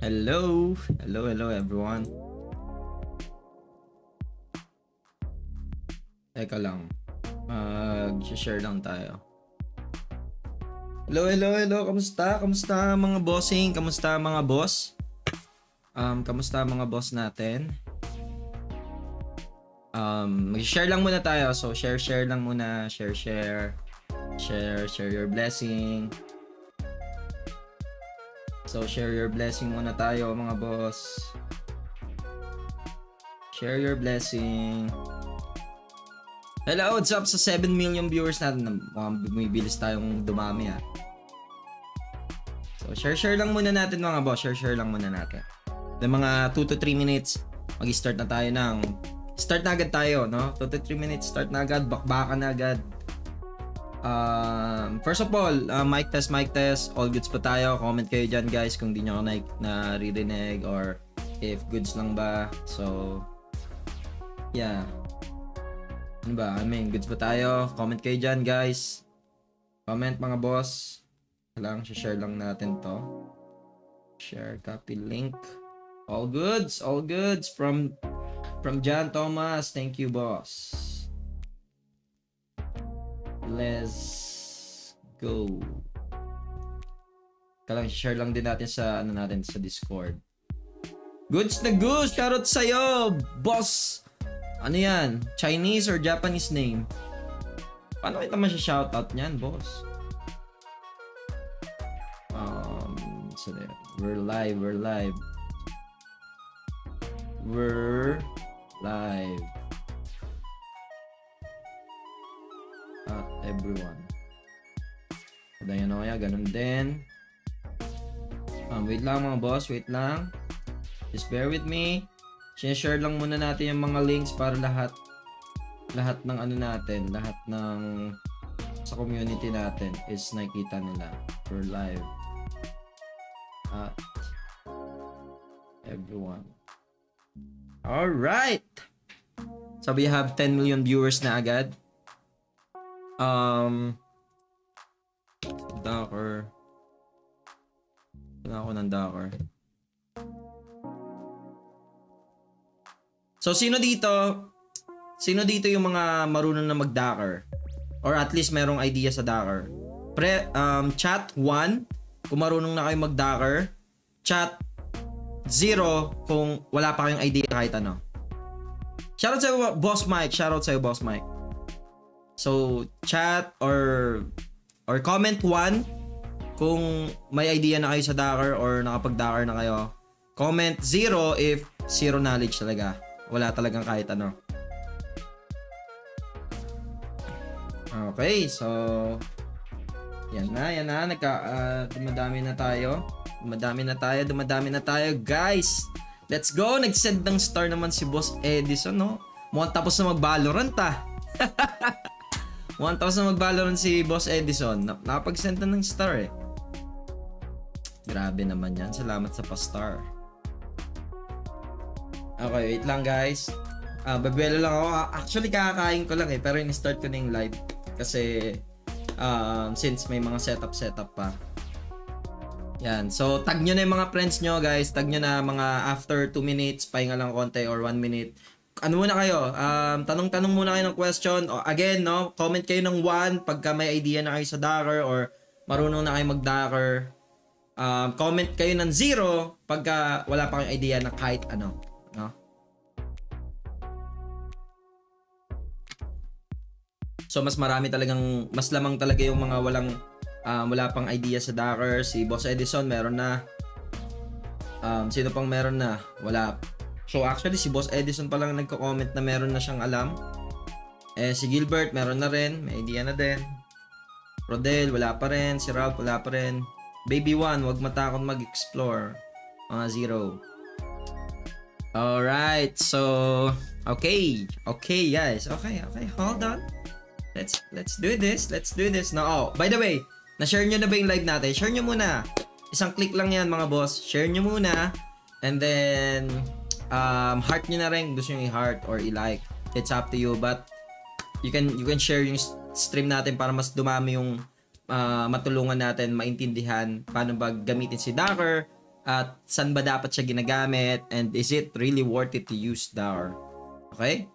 Hello! Hello everyone. Teka lang. Mag-share lang tayo. Hello. Kamusta? Kamusta mga bossing? Kamusta mga boss? Kamusta mga boss natin? Mag-share lang muna tayo. So, share lang muna. Share your blessing. So, share your blessing muna tayo mga boss. Share your blessing. Hello, what's up sa 7 million viewers natin? Bumibilis tayong dumami ha. So, share lang muna natin mga boss. Share lang muna natin. Ng mga 2 to 3 minutes, mag-start na tayo ng... Start na agad tayo, no? 2 to 3 minutes, start na agad. Bakbakan na agad. First of all, mic test. All goods pa tayo. Comment kayo dyan guys kung di nyo ako naririnig or if goods lang ba. So, yeah. Ano ba? Goods pa tayo. Comment kayo dyan guys. Comment mga boss. Share lang natin to. Share, copy, link. All goods from John Thomas. Thank you boss. Let's go. Share lang din natin sa sa Discord. Goods na goods. Shoutout sa'yo, boss. Ano yan? Chinese or Japanese name? Paano kita masya-shoutout niyan, boss? So there. We're live. Everyone. Ganun din. Wait lang mga boss, wait lang. Just bear with me. Share lang muna natin yung mga links para lahat ng natin, lahat ng sa community natin is nakita nila. We're live. Everyone. Alright! So we have 10 million viewers na agad. Docker. Wala ako ng Docker. So sino dito yung mga marunong na mag-Docker? Or at least merong idea sa Docker? Chat 1 kung marunong na kayo mag-Docker. Chat 0 kung wala pa kayong idea kahit ano. Shoutout sa'yo Boss Mike. So, chat or comment 1 kung may idea na kayo sa Docker or nakapag-Docker na kayo. Comment 0 if zero knowledge talaga. Wala talagang kahit ano. Okay, so yan na. Dumadami na tayo, guys. Let's go. Nag-send ng star naman si Boss Edison, no? Mukhang tapos na mag-Valorant, Mukhang tapos na mag-Valorant si Boss Edison. Nakapag-send na ng star, eh. Grabe naman yan. Salamat sa pa-star. Okay, wait lang, guys. Babuelo lang ako. Actually, kakakain ko lang, eh. Pero in-start ko na yung live. Kasi, since may mga setup pa. Yan. So, tag nyo na yung mga friends nyo, guys. Tag nyo na mga after 2 minutes, pahinga lang konti or 1 minute. Ano muna kayo? Tanong muna kayo ng question. O, again, no? Comment kayo ng 1 pagka may idea na kayo sa Docker or marunong na kayo mag-Docker. Comment kayo ng 0 pagka wala pa kayong idea na kahit ano. No? So, mas lamang talaga yung mga wala pang idea sa Docker. Si Boss Edison meron na. Sino pang meron na? Wala. So actually si Boss Edison pa lang nagko-comment na meron na siyang alam. Si Gilbert meron na rin, may idea na din. Rodel wala pa rin, si Ralph wala pa rin. Baby One, wag matakot mag-explore. Mga 0. Alright, so okay guys. Okay, hold on. Let's do this. No, by the way, na-share nyo na ba yung live natin? Share nyo muna. Isang click lang yan mga boss. Share nyo muna. And then heart nyo na rin. Gusto nyo i-heart or i-like. It's up to you. But you can share yung stream natin para mas dumami yung matulungan natin maintindihan paano ba gamitin si Docker at saan ba dapat siya ginagamit, and is it really worth it to use Docker. Okay?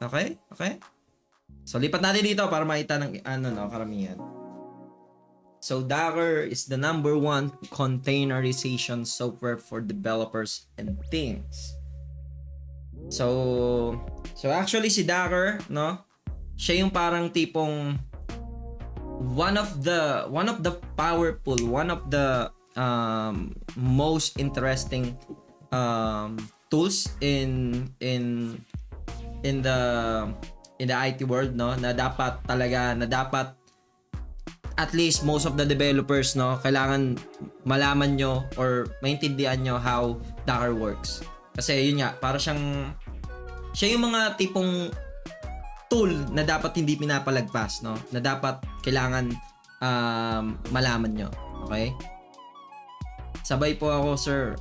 So lipat natin dito para makita ng karamihan. So Docker is the number one containerization software for developers and things. So actually si Docker, no? Siya yung parang tipong one of the powerful, one of the most interesting tools in the IT world, no? Na dapat at least most of the developers, no, kailangan malaman nyo or maintindihan nyo how Docker works. Kasi yun nga, para siya yung mga tipong tool na dapat hindi pinapalagpas, no? Na dapat kailangan malaman nyo. Okay? Sabay po ako, sir.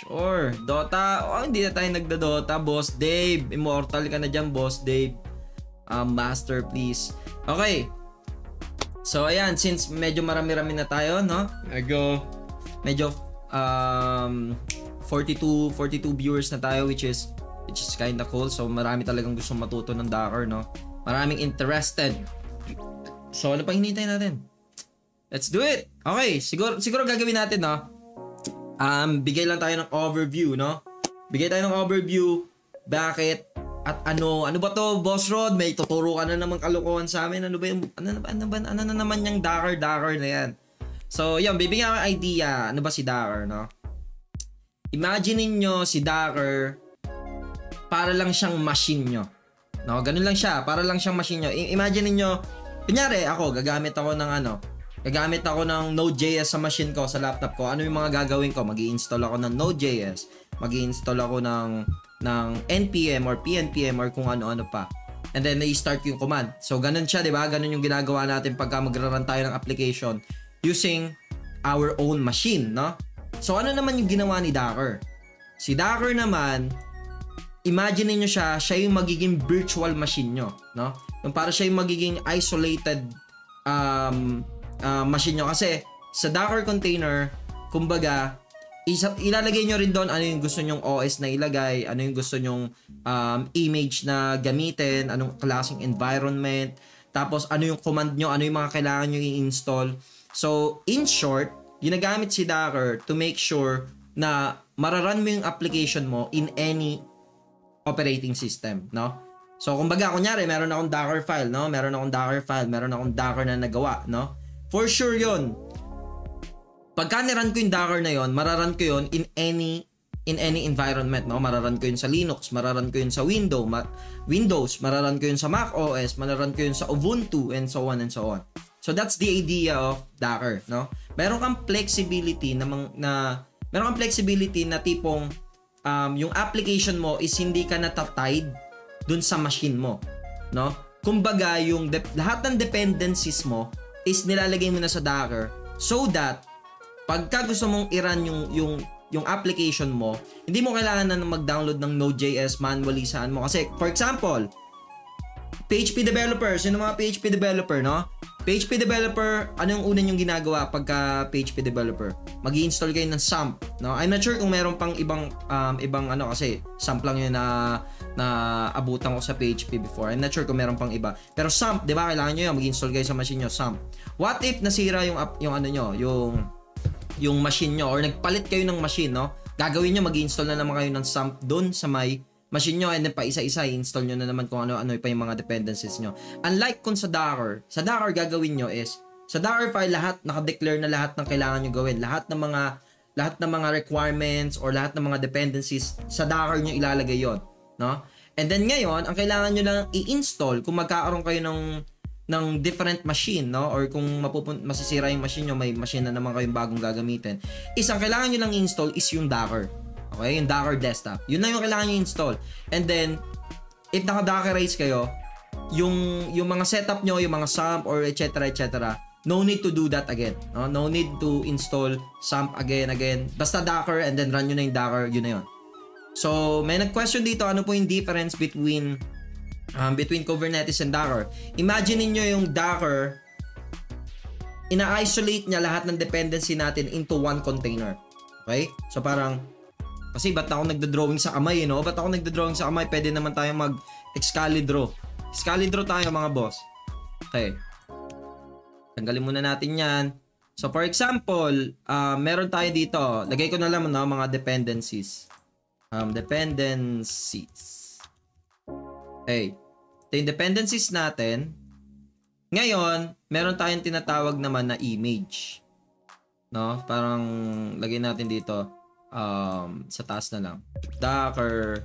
Sure. Dota. Hindi na tayo nagda-Dota. Boss Dave. Immortal ka na dyan, Boss Dave. Master, please. Okay. So, ayan. Since medyo marami-rami na tayo, no? Medyo 42 viewers na tayo, which is kinda cool. So, marami talagang gustong matuto ng Docker, no? Maraming interested. So, ano pang hinihintay natin? Let's do it! Okay, siguro gagawin natin, no? Bigay lang tayo ng overview, no? Bigay tayo ng overview. Bakit? At ano ba to, Boss Rod? May tuturo ka na naman kalokohan sa amin. Ano na naman yung Docker na yan? So, yun, bibigyan ako ng idea. Ano ba si Docker, no? Imagine niyo si Docker para lang siyang machine nyo. No, ganun lang siya. Para lang siyang machine nyo. Imagine niyo, kunyari ako, gagamit ako ng Node.js sa machine ko, sa laptop ko. Ano yung mga gagawin ko? Mag-i-install ako ng Node.js. Mag-i-install ako ng npm or pnpm or kung ano-ano pa. And then, i-start yung command. So, ganun siya, di ba? Ganun yung ginagawa natin pagka magra-run tayo ng application using our own machine, no? So, ano naman yung ginawa ni Docker? Si Docker naman, imagine niyo siya yung magiging virtual machine nyo, no? Yung para siya yung magiging isolated machine nyo. Kasi sa Docker container, kumbaga, ilalagay nyo rin doon ano yung gusto nyong OS na ilagay, ano yung gusto nyong image na gamitin, anong klaseng environment, tapos ano yung command nyo, ano yung mga kailangan nyo i-install. So, in short, ginagamit si Docker to make sure na mararun mo yung application mo in any operating system, no? So, kumbaga, kunyari, meron akong Docker file, no? Meron akong Docker na nagawa, no? For sure yun. Pagka nirun ko yung Docker na yon, mararun ko yun in any environment, no? Mararun ko yun sa Linux, mararun ko yun sa Windows, mararun ko yun sa Mac OS, mararun ko yun sa Ubuntu, and so on and so on. So that's the idea of Docker, no? Meron kang flexibility na tipong yung application mo is hindi ka natatied dun sa machine mo, no? Kumbaga, yung lahat ng dependencies mo is nilalagay mo na sa Docker so that pagka gusto mong i-run yung application mo, hindi mo kailangan na mag-download ng Node.js manually saan mo. Kasi, for example, PHP developers, yung mga PHP developer, no? PHP developer, ano yung una yung ginagawa pagka PHP developer? Mag-i-install kayo ng SAMP, no? I'm not sure kung meron pang ibang kasi SAMP lang yun na abutan ko sa PHP before. I'm not sure kung meron pang iba. Pero SAMP, di ba? Kailangan nyo yun, mag-i-install kayo sa machine nyo, SAMP. What if nasira yung machine nyo, or nagpalit kayo ng machine, no? Gagawin nyo, mag-i-install na naman kayo ng SAMP dun sa may machine nyo, and then pa isa-isa i-install nyo na naman kung ano-ano pa yung mga dependencies nyo. Unlike kung sa Docker gagawin nyo is, sa Docker file, naka-declare na lahat ng kailangan nyo gawin. Lahat ng mga requirements or lahat ng mga dependencies, sa Docker nyo ilalagay yon, no? And then ngayon, ang kailangan nyo lang i-install kung magkakaroon kayo ng different machine, no? Or kung masisira yung machine nyo, may machine na naman kayong bagong gagamitin, ang kailangan nyo lang i-install is yung Docker. Okay? Yung Docker desktop. Yun lang yung kailangan nyo install. And then, if naka-Dockerize kayo, yung mga setup nyo, yung mga SAMP or etc. No need to do that again. No need to install SAMP again. Basta Docker, and then run nyo na yung Docker, yun na yun. So, may nag-question dito, ano po yung difference between Kubernetes and Docker? Imagine niyo yung Docker, ina-isolate niya lahat ng dependency natin into one container. Okay? So parang, kasi ba't ako nagda-drawing sa kamay, no? Ba't ako nagda-drawing sa kamay? Pwede naman tayo mag-Excalidraw. Excalidraw tayo mga boss. Okay. Tanggalin muna natin yan. So for example, meron tayo dito. Lagay ko na lang no, mga dependencies. Dependencies. Okay. Ito yung dependencies natin. Ngayon, meron tayong tinatawag naman na image. No? Parang lagay natin dito sa taas na lang. Docker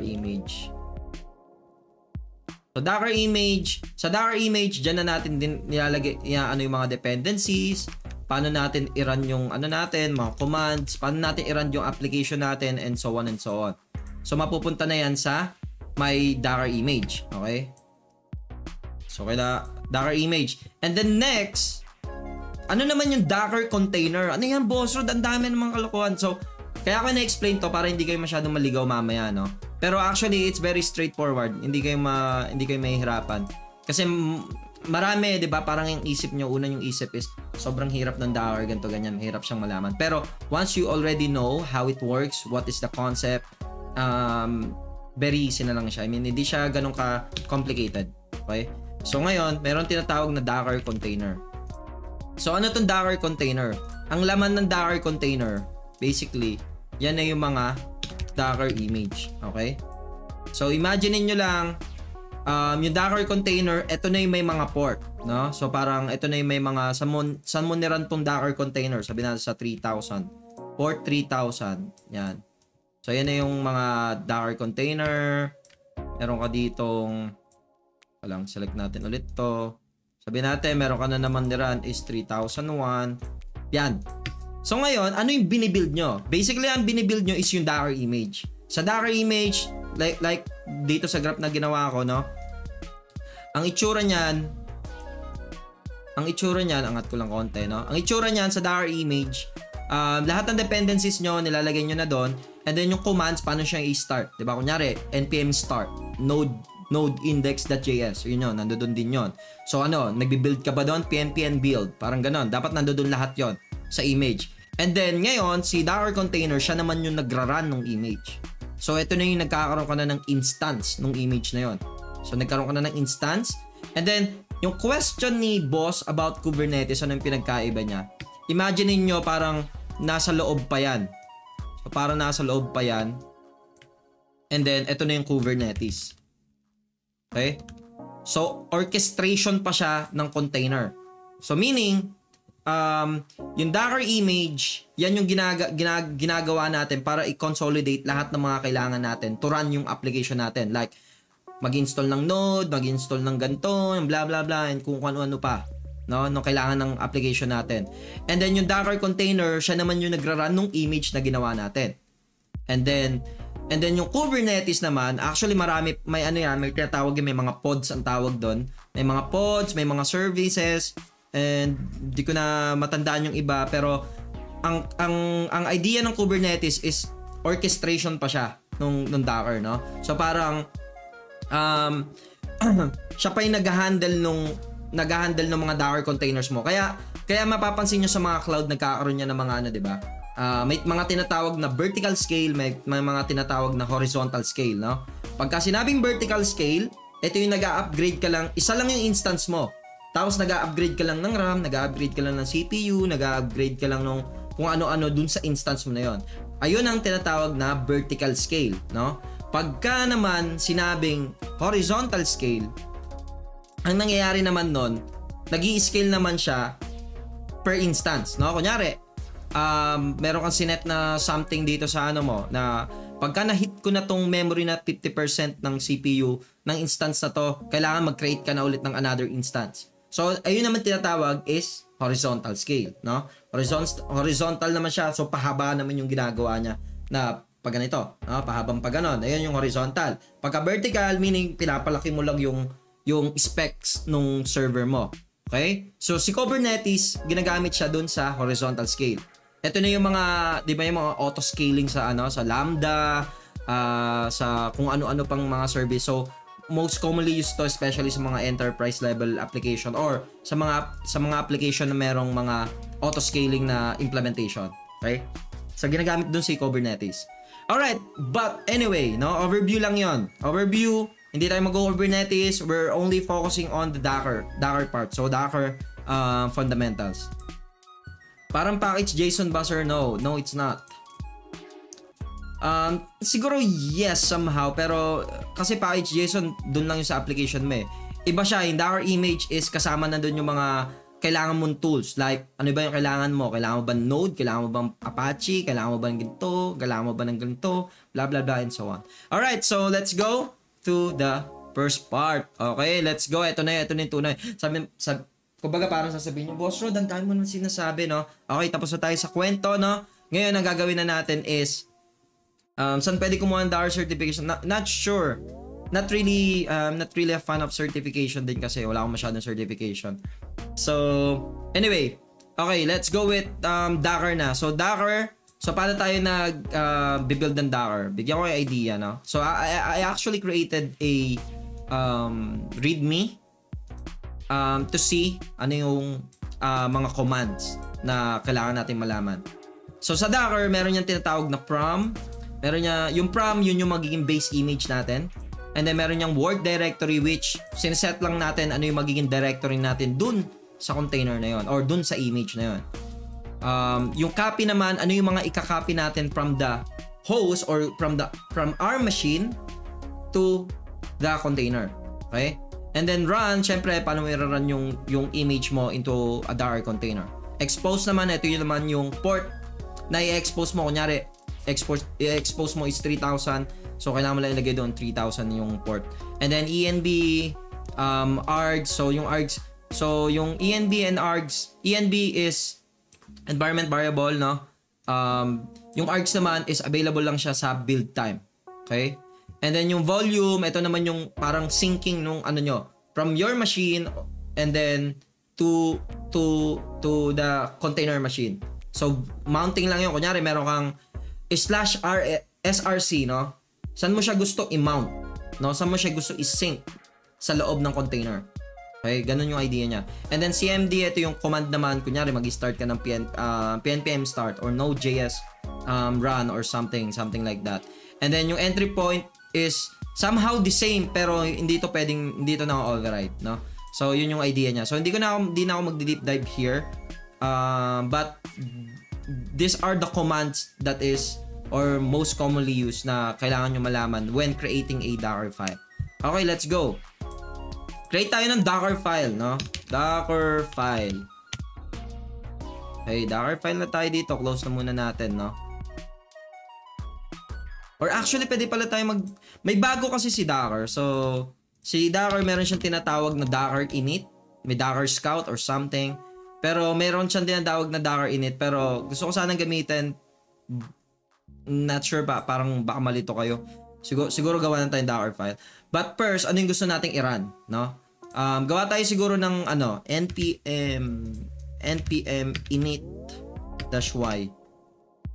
image. So Docker image, sa Docker image diyan na natin din nilalagay yung mga dependencies, paano natin i-run yung mga commands, paano natin i-run yung application natin and so on and so on. So mapupunta na yan sa my Docker image, okay? So kaya Docker image. And then next, ano naman yung Docker container? Ano yan, boss? Ang dami ng mga kalokohan. So kaya ako na-explain to para hindi kayo masyadong maligaw mamaya, no? Pero actually, it's very straightforward. Hindi kayo mahihirapan. Kasi marami, 'di ba? Parang yung isip nyo, yung isip is sobrang hirap ng Docker, ganito ganyan, hirap siyang malaman. Pero once you already know how it works, what is the concept, very easy na lang siya. I mean, hindi siya ganun ka-complicated. Okay? So ngayon, meron tinatawag na Docker container. So ano tong Docker container? Ang laman ng Docker container, basically, yan na yung mga Docker image. Okay? So imagine niyo lang yung Docker container, ito na yung may mga port, no? So parang ito na yung may mga saan mo niran tong Docker container? Sabi natin sa 3000. Port 3000. Yan. So yan na yung mga Docker container. Meron ka ditong select natin ulit to. Sabi natin meron ka na naman niran is 3001. Yan. So ngayon, ano yung binibuild nyo? Basically, ang binibuild nyo is yung Docker image. Sa Docker image, like dito sa graph na ginawa ko, no? Ang itsura niyan, angat ko lang konti, no? Ang itsura niyan sa Docker image, lahat ng dependencies nyo, nilalagay nyo na doon. And then yung commands, paano siya i-start? Diba? Kunyari, npm start, node index.js. Yun yun, nandoon din yun. So nagbi-build ka ba doon? pnpn build. Parang ganon. Dapat nandoon lahat yon sa image. And then, ngayon, si Docker container, siya naman yung nagra-run ng image. So, ito na yung nagkakaroon ka na ng instance ng image na yon. So, nagkaroon ka na ng instance. And then, yung question ni boss about Kubernetes, ano yung pinagkaiba niya? Imagine niyo parang nasa loob pa yan. So, parang nasa loob pa yan. And then, ito na yung Kubernetes. Okay? So, orchestration pa siya ng container. So, meaning, yung Docker image, yan yung ginagawa natin para i-consolidate lahat ng mga kailangan natin to run yung application natin. Like, mag-install ng node, mag-install ng ganito, yung blah blah blah, and kung ano-ano pa, no kailangan ng application natin. And then yung Docker container, siya naman yung nagra-run ng image na ginawa natin. And then yung Kubernetes naman, actually may tinatawag yung may mga pods ang tawag doon. May mga pods, may mga services, and di ko na matandaan yung iba, pero ang idea ng Kubernetes is orchestration pa siya nung Docker, no? So parang siya pa yung nag-handle ng mga Docker containers mo. Kaya mapapansin nyo sa mga cloud nagkakaroon niya ng mga di ba? May mga tinatawag na vertical scale, may mga tinatawag na horizontal scale, no? Pagka sinabing vertical scale, ito yung nag-upgrade ka lang, isa lang yung instance mo. Tapos nag-upgrade ka lang ng RAM, nag-upgrade ka lang ng CPU, nag-upgrade ka lang ng kung ano-ano dun sa instance mo na yon. Ayun ang tinatawag na vertical scale, no? Pagka naman sinabing horizontal scale, ang nangyayari naman nun, nag-i-scale naman siya per instance, no? Kunyari, meron kang sinet na something dito sa na pagka na-hit ko na tong memory na 50% ng CPU ng instance na to, kailangan mag-create ka na ulit ng another instance. So, ayun naman tinatawag is horizontal scale, no? Horizontal naman siya, so pahaba naman yung ginagawa niya na pag ganito, no? Pahabang pag ganon. Ayun yung horizontal. Pagka vertical, meaning pinapalaki mo lang yung specs nung server mo. Okay? So, si Kubernetes, ginagamit siya dun sa horizontal scale. Ito na yung mga, di ba yung mga auto-scaling sa sa Lambda, sa kung ano-ano pang mga service. So, most commonly used to especially sa mga enterprise level application or sa mga application na merong mga auto-scaling na implementation. Okay? So, ginagamit dun si Kubernetes. Alright, but anyway, no, overview lang yon. Overview, hindi tayo mag-Kubernetes. We're only focusing on the Docker part. So, Docker fundamentals. Parang package JSON ba, sir? No, it's not. Siguro yes somehow, pero kasi package JSON dun lang yung sa application mo eh. Iba siya, yung Docker image is kasama na dun yung mga kailangan mong tools. Like, ano ba yung kailangan mo? Kailangan mo ba ng Node? Kailangan mo ba ng Apache? Kailangan mo ba ng ganito? Kailangan mo ba ng ganito? Blah, blah, blah, and so on. Alright, so let's go to the first part. Okay, let's go. Ito na yung tunay. Kumbaga parang sasabihin nyo, Boss Rod, ang dami mo nang sinasabi, no? Okay, tapos na tayo sa kwento, no? Ngayon, ang gagawin na natin is, saan pwede kumuha ng Docker certification? Not sure. Not really a fan of certification din kasi wala akong masyadong certification. So, anyway, okay, let's go with Docker na. So, Docker, so paano tayo nag-build ng Docker? Bigyan ko yung idea, no? So, I actually created a readme to see ano yung mga commands na kailangan natin malaman. So, sa Docker, meron yung tinatawag na prom. Meron niya, yung prom, yun yung magiging base image natin. And then meron niyang work directory which sineset lang natin ano yung magiging directory natin dun sa container na yon or dun sa image na yon. Yung copy naman, ano yung mga ika-copy natin from the host or from our machine to the container. Okay? And then run, syempre, paano mo i-run yung image mo into a Docker container. Expose naman, ito yun naman yung port na i-expose mo. Kunyari, i-expose mo is 3,000. So, kailangan mo lang ilagay doon 3,000 yung port. And then, ENB, ARGS. So, yung ARGS. So, yung ENB and ARGS. ENB is environment variable, no? Yung ARGS naman is available lang siya sa build time. Okay? And then, yung volume, ito naman yung parang syncing nung ano nyo. From your machine and then to the container machine. So, mounting lang yun. Kunyari, meron kang /src, no? Saan mo siya gusto i-mount? No? Saan mo siya gusto i-sync sa loob ng container? Okay? Ganun yung idea niya. And then CMD, ito yung command naman. Kunyari, mag-start ka ng PNPM start or Node.js run or something like that. And then yung entry point is somehow the same pero hindi to na-override, no? So, yun yung idea niya. So, hindi na ako mag-deep dive here. But these are the commands that is or most commonly used na kailangan nyo malaman when creating a Docker file. Okay, let's go. Create tayo ng Docker file, no? Docker file. Okay, Docker file na tayo dito. Close na muna natin, no? Or actually, pwede pala tayo may bago kasi si Docker. So, si Docker, meron siyang tinatawag na Docker init. May Docker scout or something. Pero meron siyang tinatawag na Docker init. Pero gusto ko sanang gamitin. Not sure ba, parang baka malito kayo. Siguro gawa na tayong Docker file. But first, ano yung gusto nating i-run, no? Gawa tayo siguro ng npm init-y.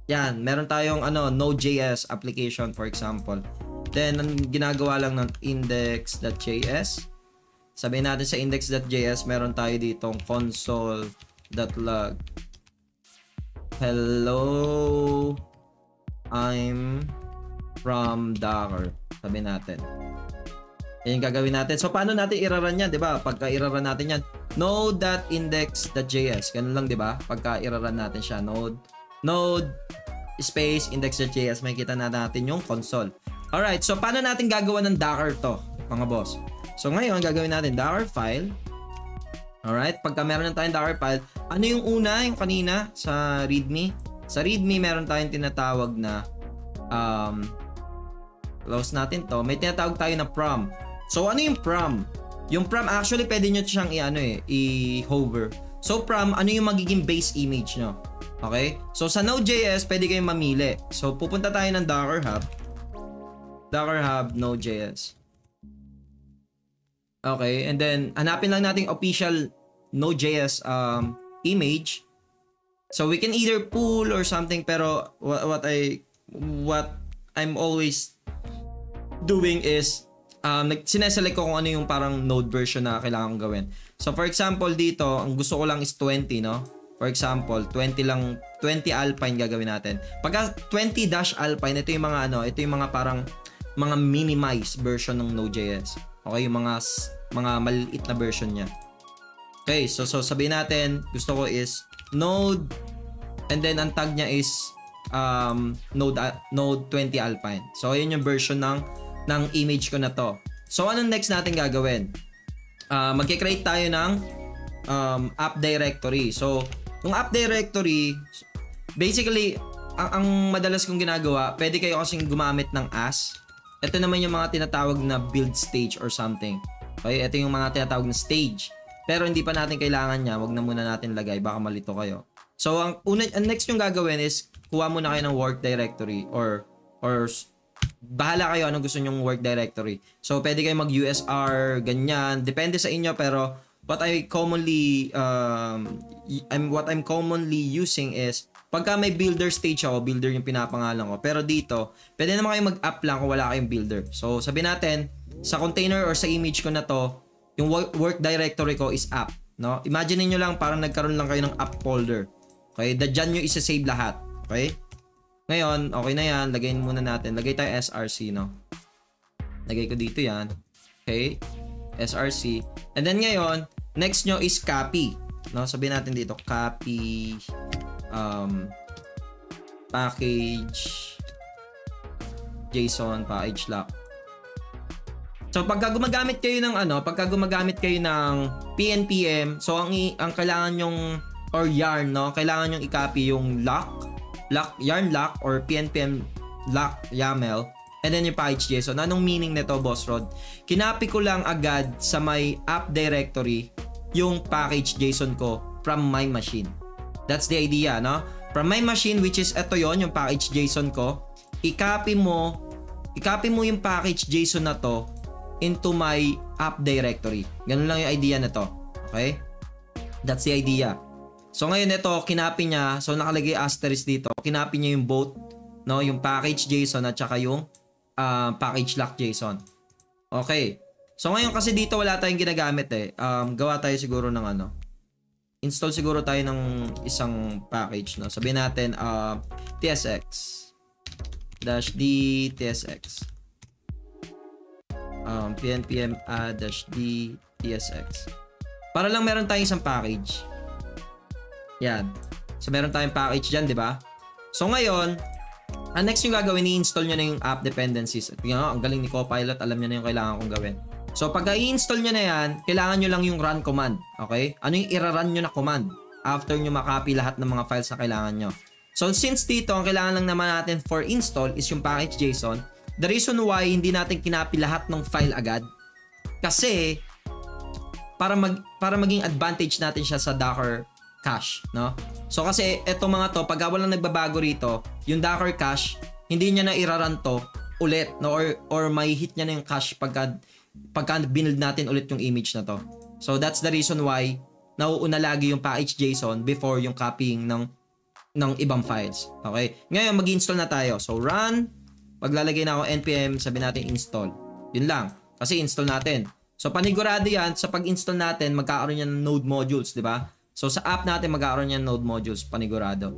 Yan, meron tayong Node.js application for example. Then ang ginagawa lang ng index.js. Sabihin natin sa index.js, meron tayo ditong console.log. Hello, I'm from Docker. Sabi natin. Yan yung gagawin natin. So, paano natin iraran yan? Diba? Pagka iraran natin yan, node.index.js. Ganun lang, diba? Pagka iraran natin siya, node space index.js. Makikita na natin yung console. Alright, so paano natin gagawa ng Docker to, mga boss? So, ngayon, gagawin natin Docker file. Alright, pagka meron na tayong Docker file, ano yung una, yung kanina sa readme? Sa readme, meron tayong tinatawag na close natin to. May tinatawag tayo na prom. So, ano yung prom? Yung prom, actually, pwede nyo siyang i-hover. So, prom, ano yung magiging base image nyo? Okay? So, sa Node.js, pwede kayong mamili. So, pupunta tayo ng Docker Hub. Docker Hub, Node.js. Okay, and then, hanapin lang natin official Node.js image. So, we can either pull or something, pero what I'm always doing is sineselect ko kung ano yung parang Node version na kailangan gawin. So, for example, dito, ang gusto ko lang is 20, no? For example, 20 lang 20 Alpine gagawin natin. Pagka 20-Alpine, ito yung mga ito yung mga parang mga minimized version ng Node.js. Okay, yung mga maliit na version niya. Okay, so sabihin natin, gusto ko is Node, and then ang tag niya is Node 20 Alpine. So ayun yung version ng image ko na to. So anong next natin gagawin? Magki-create tayo ng app directory. So yung app directory, basically ang madalas kong ginagawa, pwede kayo kasing gumamit ng as. Ito naman yung mga tinatawag na build stage or something. Okay, ito yung mga tinatawag na stage. Pero hindi pa natin kailangan niya, wag na muna natin lagay, baka malito kayo. So ang next yung gagawin is kuha muna kayo ng work directory or bahala kayo anong gusto nyong work directory. So pwede kayo mag USR ganyan, depende sa inyo, pero what I'm commonly using is pagka may builder stage ako, builder yung pinapangalan ko. Pero dito, pwede naman kayo mag-app lang kung wala kayong builder. So sabihin natin sa container or sa image ko na to, yung work directory ko is app, no? Imagine niyo lang parang nagkaroon lang kayo ng app folder. Okay? Diyan nyo isa-save lahat. Okay? Ngayon, okay na yan. Lagay muna natin. Lagay tayo SRC, no? Lagay ko dito yan. Okay? SRC. And then ngayon, next nyo is copy. No? Sabihin natin dito, copy package JSON package lock. So pagka gumagamit kayo ng PNPM, so ang kailangan yung or yarn, no? Kailangan yung i-copy yung yarn lock or PNPM lock YAML, and then yung package JSON. Anong meaning nito, Boss Rod? Kinopy ko lang agad sa my app directory yung package JSON ko from my machine. That's the idea, no? From my machine, which is ito yon, yung package JSON ko, i-copy mo yung package JSON na to into my app directory. Ganun lang yung idea na to. Okay? That's the idea. So ngayon ito, kinopy niya. So nakalagay asterisk dito. Kinopy niya yung both, no, yung package JSON at saka yung package lock JSON. Okay. So ngayon kasi dito wala tayong ginagamit eh. Gawa tayo siguro ng install siguro tayo ng isang package, no. Sabihin natin tsx -d tsx pnpm -d tsx. Para lang meron tayong isang package. Yan. So meron tayong package dyan, di ba? So ngayon, ang next yung gagawin, i-install nyo na yung app dependencies. At ang galing ni Copilot, alam nyo na yung kailangan kong gawin. So pag i-install nyo na yan, kailangan nyo lang yung run command. Okay? Ano yung i-run nyo na command after nyo makopy lahat ng mga files na kailangan nyo. So since dito, ang kailangan lang naman natin for install is yung package JSON. The reason why hindi natin kinopy lahat ng file agad, kasi para maging advantage natin siya sa Docker cache, no? So kasi eto mga to, pag walang nagbabago rito, yung Docker cache, hindi niya na iraran to ulit, no? Or may hit niya na yung cache pagka binuild natin ulit yung image na to. So that's the reason why nauuna lagi yung package JSON before yung copying ng ibang files. Okay? Ngayon mag-install na tayo. So run, paglalagay na ako npm, sabi natin install. Yun lang. Kasi install natin. So panigurado yan, sa pag-install natin, magkakaroon yan ng node modules, di ba? So sa app natin, magkakaroon yan ng node modules, panigurado.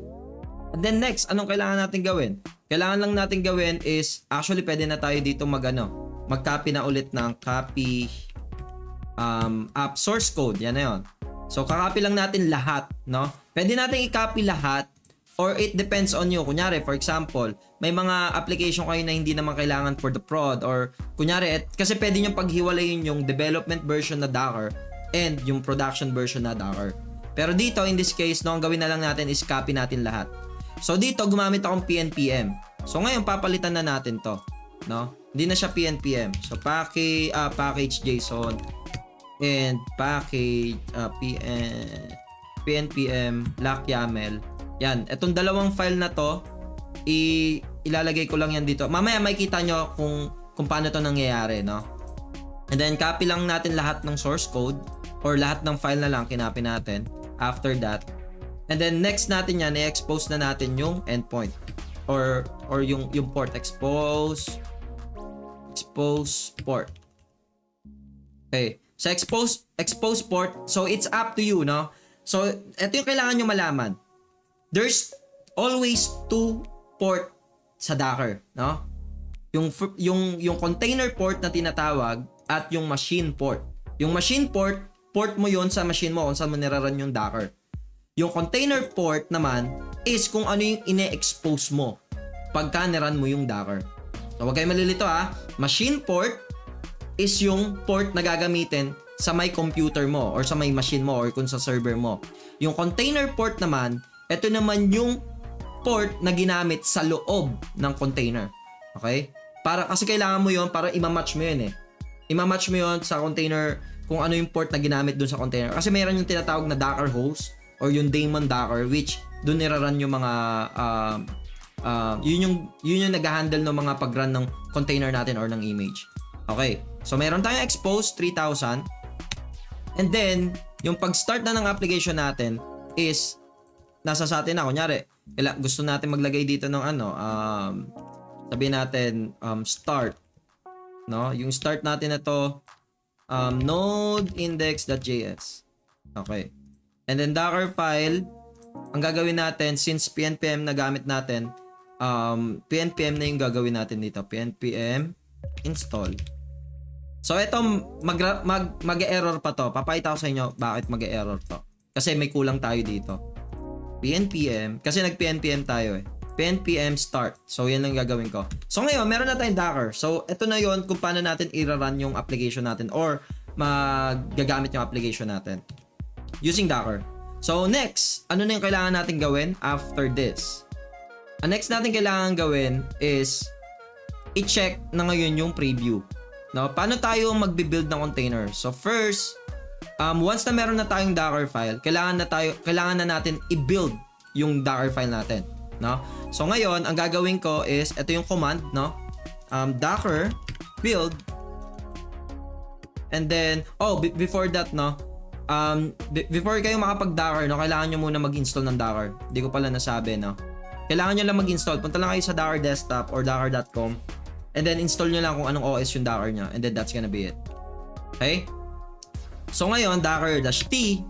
And then next, anong kailangan natin gawin? Kailangan lang natin gawin is, actually pwede na tayo dito mag-copy na ulit ng copy app source code. Yan na yun. So kakopy lang natin lahat, no? Pwede natin i-copy lahat, or it depends on you. Kunyari, for example, may mga application kayo na hindi naman kailangan for the prod, or kunyari, kasi pwede nyo paghiwalayin yung development version na Docker and yung production version na Docker. Pero dito, in this case, no, ang gawin na lang natin is copy natin lahat. So dito, gumamit akong PNPM. So ngayon, papalitan na natin to, no? Hindi na siya PNPM. So package JSON and package PNPM lock YAML. Yan, etong dalawang file na to, ilalagay ko lang yan dito. Mamaya makikita nyo kung paano to nangyayari, no? And then copy lang natin lahat ng source code, or lahat ng file na lang kinopy natin. After that, and then next natin yan, i-expose na natin yung endpoint or yung port. Expose port. Okay, sa expose port, so it's up to you, no? So ito yung kailangan nyo malaman. There's always two port sa Docker, no? Yung container port na tinatawag at yung machine port. Yung machine port mo yon sa machine mo kung saan mo nirarun yung Docker. Yung container port naman is kung ano yung ine-expose mo pagka nirun mo yung Docker. So wag kayo malilito ha. Machine port is yung port na gagamitin sa may computer mo or sa may machine mo or kung sa server mo. Yung container port naman, ito naman yung port na ginamit sa loob ng container. Okay? Kasi kailangan mo yon para i-match mo yun eh. I-match mo yon sa container kung ano yung port na ginamit dun sa container. Kasi mayroon yung tinatawag na Docker host or yung daemon Docker which dun nirarun yung mga yun yung nag-handle ng mga pag-run ng container natin or ng image. Okay. So meron tayong expose 3000 and then yung pag-start na ng application natin is nasa sa atin na. Kunyari, gusto natin maglagay dito ng sabihin natin start, no? Yung start natin na to node index.js. Okay. And then Docker file, ang gagawin natin since PNPM na gamit natin, PNPM na yung gagawin natin dito. PNPM install. So ito mag-error pa to. Papakita ko sa inyo bakit mag-error to. Kasi may kulang tayo dito. PNPM, kasi nag-PNPM tayo eh. PNPM start. So, yan lang gagawin ko. So, ngayon, meron na tayong Docker. So, ito na yon kung paano natin i-run yung application natin or magagamit yung application natin using Docker. So, next, ano na yung kailangan natin gawin after this? Ang next natin kailangan gawin is i-check na ngayon yung preview. No? Paano tayo magbi-build ng container? So, first, once na meron na tayong Docker file, kailangan na natin i-build yung Docker file natin, no? So ngayon, ang gagawin ko is ito yung command, no? Docker build and then before that, no? Before kayo makapag-Docker, no, kailangan nyo muna mag-install ng Docker. Hindi ko pala nasabi, no? Kailangan nyo lang mag-install. Punta lang kayo sa Docker desktop or docker.com and then install nyo lang kung anong OS yung Docker nyo and then that's gonna be it. Okay? So ngayon, docker-t,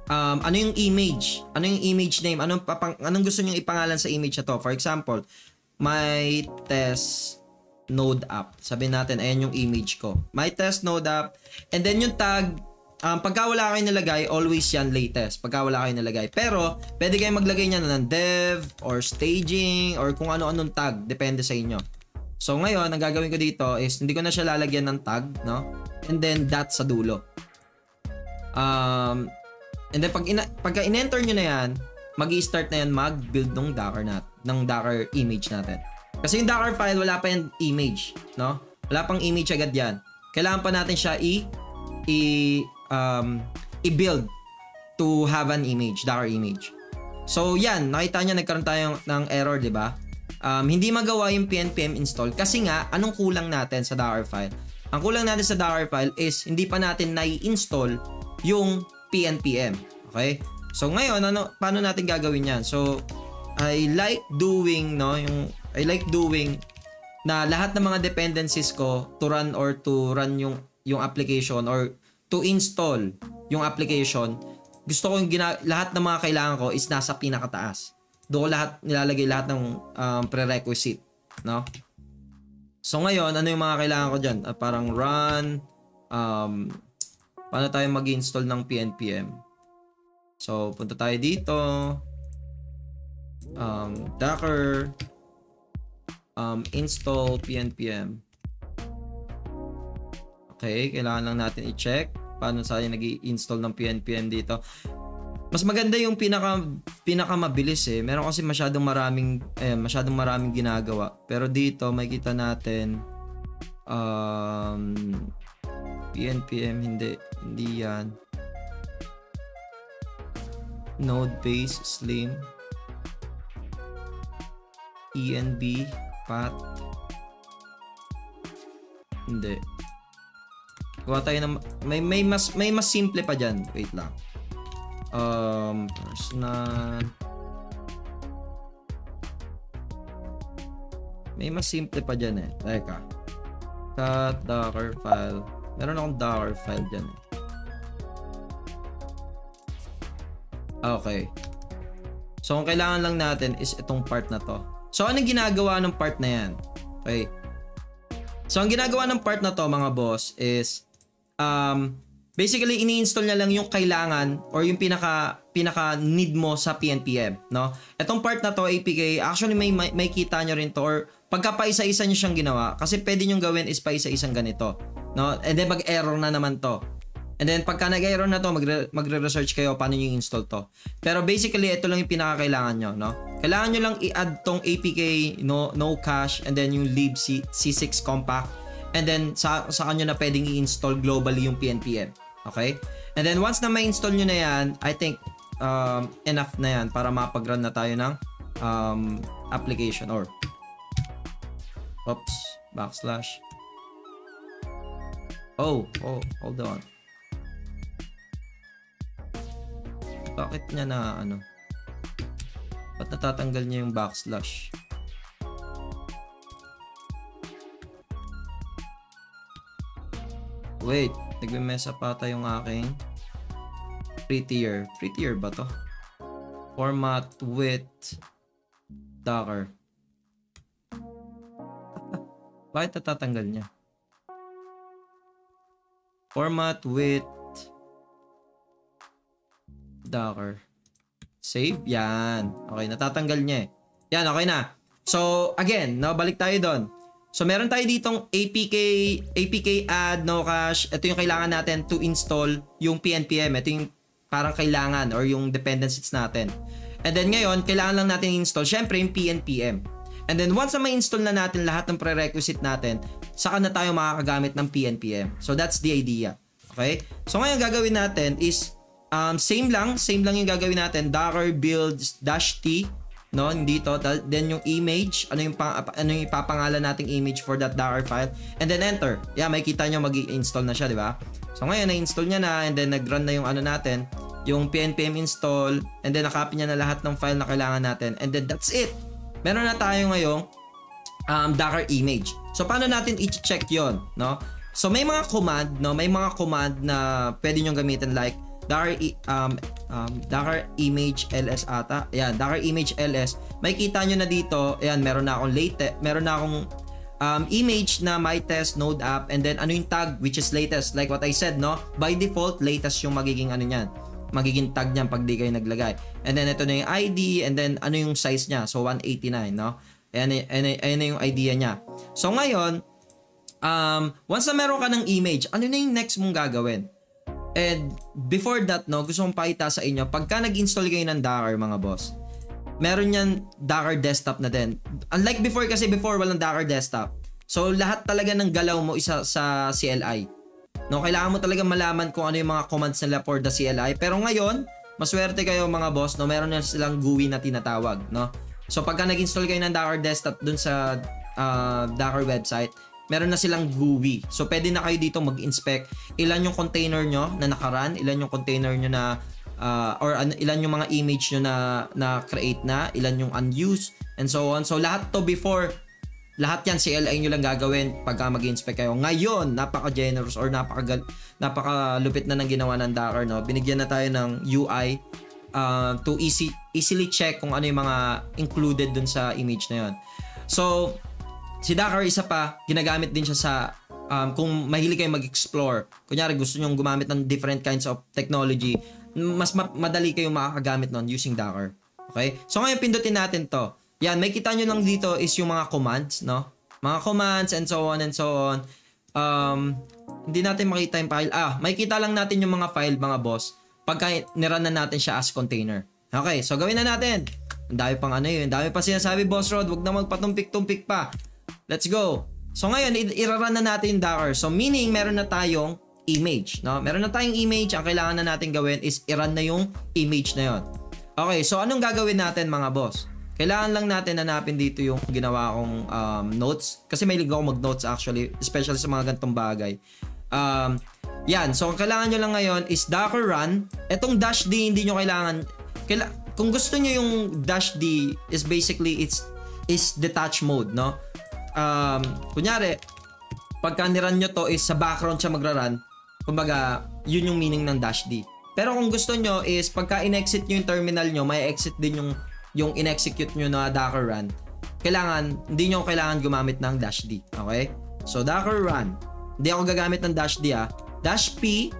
ano yung image? Ano yung image name? Anong gusto niyo ipangalan sa image na to? For example, my test node app. Sabihin natin, ayan yung image ko. My test node app. And then yung tag, pagka wala kayo nilagay, always yan latest. Pagka wala kayo nilagay. Pero, pwede kayong maglagay niyan ng dev or staging or kung ano-anong tag. Depende sa inyo. So ngayon, ang gagawin ko dito is hindi ko na siya lalagyan ng tag, no? And then dot sa dulo. And then pagka in-enter nyo na yan, mag-i-start na yan mag-build ng Docker image natin. Kasi yung Docker file, wala pa yung image, no? Wala pang image agad yan. Kailangan pa natin siya i-build to have an image, Docker image. So yan, nakita nyo nagkaroon tayo ng error, di ba? Hindi magawa yung PNPM install kasi nga, anong kulang natin sa Docker file? Ang kulang natin sa Docker file is hindi pa natin nai-install yung PNPM. Okay? So ngayon, paano natin gagawin 'yan? So I like doing na lahat ng mga dependencies ko to run yung application or to install yung application. Gusto ko lahat ng mga kailangan ko is nasa pinakataas. Doon ko nilalagay lahat ng prerequisite, no? So ngayon, ano yung mga kailangan ko diyan? Parang run paano tayo mag-install ng PNPM? So, punta tayo dito. Docker install PNPM. Okay, kailangan lang natin i-check paano tayo nag-i-install ng PNPM dito. Mas maganda yung pinaka mabilis eh. Meron kasi masyadong maraming ginagawa. Pero dito makikita natin PNPM hindi yan. Node base slim env path hindi. Kuha tayo ng may mas simple pa diyan. Wait lang. Personal may mas simple pa diyan eh. Teka. Cat Docker file. Meron akong Docker file diyan eh. Okay. So, ang kailangan lang natin is itong part na to. So, anong ginagawa ng part na yan? Okay. So, ang ginagawa ng part na to, mga boss, is basically, ini-install niya lang yung kailangan or yung pinaka need mo sa PNPM, no? Itong part na to, APK, actually may kita nyo rin to, or pagka paisa-isa nyo siyang ginawa, kasi pwede nyo gawin is paisa-isang ganito, no? And then mag-error na naman to. And then pagka nag-error na to, magre-research kayo paano nyo install to. Pero basically, ito lang yung pinaka-kailangan nyo, no? Kailangan nyo lang i-add tong APK, no cache, and then yung libc C6 compact, and then sa kanyo na pwedeng i-install globally yung PNPM. Okay? And then once na ma-install nyo na yan, I think enough na yan para mapag-run na tayo ng application or oops, backslash. Oh, hold on. Bakit niya na ano? Ba't natatanggal niya yung backslash? Wait, nagme-mess up ata yung aking prettier. Prettier ba to? Format with Docker. Bakit natatanggal niya? Format with Docker. Save. Yan. Okay, natatanggal niya eh. Yan, okay na. So, again, no, balik tayo doon. So, meron tayo ditong APK add, no cache. Ito yung kailangan natin to install yung PNPM. Ito yung parang kailangan or yung dependencies natin. And then ngayon, kailangan lang natin install, syempre, yung PNPM. And then once na ma-install na natin lahat ng prerequisite natin, saka na tayo makakagamit ng PNPM. So, that's the idea. Okay? So, ngayon gagawin natin is same lang yung gagawin natin, docker builds -t, no, dito, then yung image, ano yung ipapangalan nating image for that Docker file, and then enter. Yeah, makikita nyo mag-i-install na siya, di ba? So ngayon na-install niya na, and then nag-run na yung ano natin, yung PNPM install, and then nakopy niya na lahat ng file na kailangan natin, and then that's it. Meron na tayo ngayong Docker image. So paano natin i-check yon, no? So may mga command, no, may mga command na pwede nyo gamitin, like Docker image ls ata. Ayan, Docker image ls. Makikita nyo na dito, ayan, meron na akong image na my test node app, and then ano yung tag, which is latest, like what I said, no? By default, latest yung magiging ano niyan, magiging tag niyan pag di kayo naglagay. And then ito na yung ID, and then ano yung size niya, so 189, no? Ayan na yung idea niya. So ngayon, once na meron ka ng image, ano na yung next mong gagawin? And before that, no, gusto kong pakita sa inyo, pagka nag-install kayo ng Docker, mga boss, meron yan Docker desktop na din. Unlike before walang Docker desktop. So lahat talaga ng galaw mo isa sa CLI. No, kailangan mo talaga malaman kung ano yung mga commands nila for the CLI. Pero ngayon, maswerte kayo mga boss, no, meron na silang GUI na tinatawag, no. So pagka nag-install kayo ng Docker desktop dun sa Docker website, meron na silang GUI. So, pwede na kayo dito mag-inspect ilan yung container nyo na nakarun, ilan yung container nyo na, ilan yung mga image nyo na create na, ilan yung unused, and so on. So, lahat to before, lahat yan CLI nyo lang gagawin pagka mag-inspect kayo. Ngayon, napaka-generous or napaka-lupit na ng ginawa ng Docker, no? Binigyan na tayo ng UI to easily check kung ano yung mga included dun sa image na yun. So, si Docker, isa pa, ginagamit din siya sa kung mahilig kayo mag-explore. Kunyari, gusto nyo gumamit ng different kinds of technology, mas madali kayo makakagamit nun using Docker. Okay? So, ngayon, pindutin natin to. Yan, may kita nyo lang dito is yung mga commands, no? Mga commands and so on and so on. Hindi natin makita yung file. May kita lang natin yung mga file, mga boss, pagka nirun na natin siya as container. Okay, so gawin na natin. Ang dami pang ano yun. Ang dami pa sinasabi, Boss Rod. Huwag na magpatumpik-tumpik pa. Let's go. So ngayon, irarun na natin yung Docker. So meaning, meron na tayong image, no? Meron na tayong image. Ang kailangan na natin gawin is i-run na yung image na yon. Okay, so anong gagawin natin, mga boss? Kailangan lang natin hanapin dito yung ginawa kong notes. Kasi may ligaw ako mag-notes actually, especially sa mga gantong bagay. Yan, so ang kailangan nyo lang ngayon is Docker run. Etong -d hindi nyo kailangan. Kung gusto nyo yung -d is basically is detach mode, no? Kunyari, pagka nirun nyo to is sa background siya magra-run, kumbaga, yun yung meaning ng -d. Pero kung gusto nyo is pagka in-exit nyo yung terminal nyo, may exit din yung yung in-execute nyo na Docker run, hindi nyo kailangan gumamit ng -d. Okay? So, Docker run. Hindi ako gagamit ng -d -p.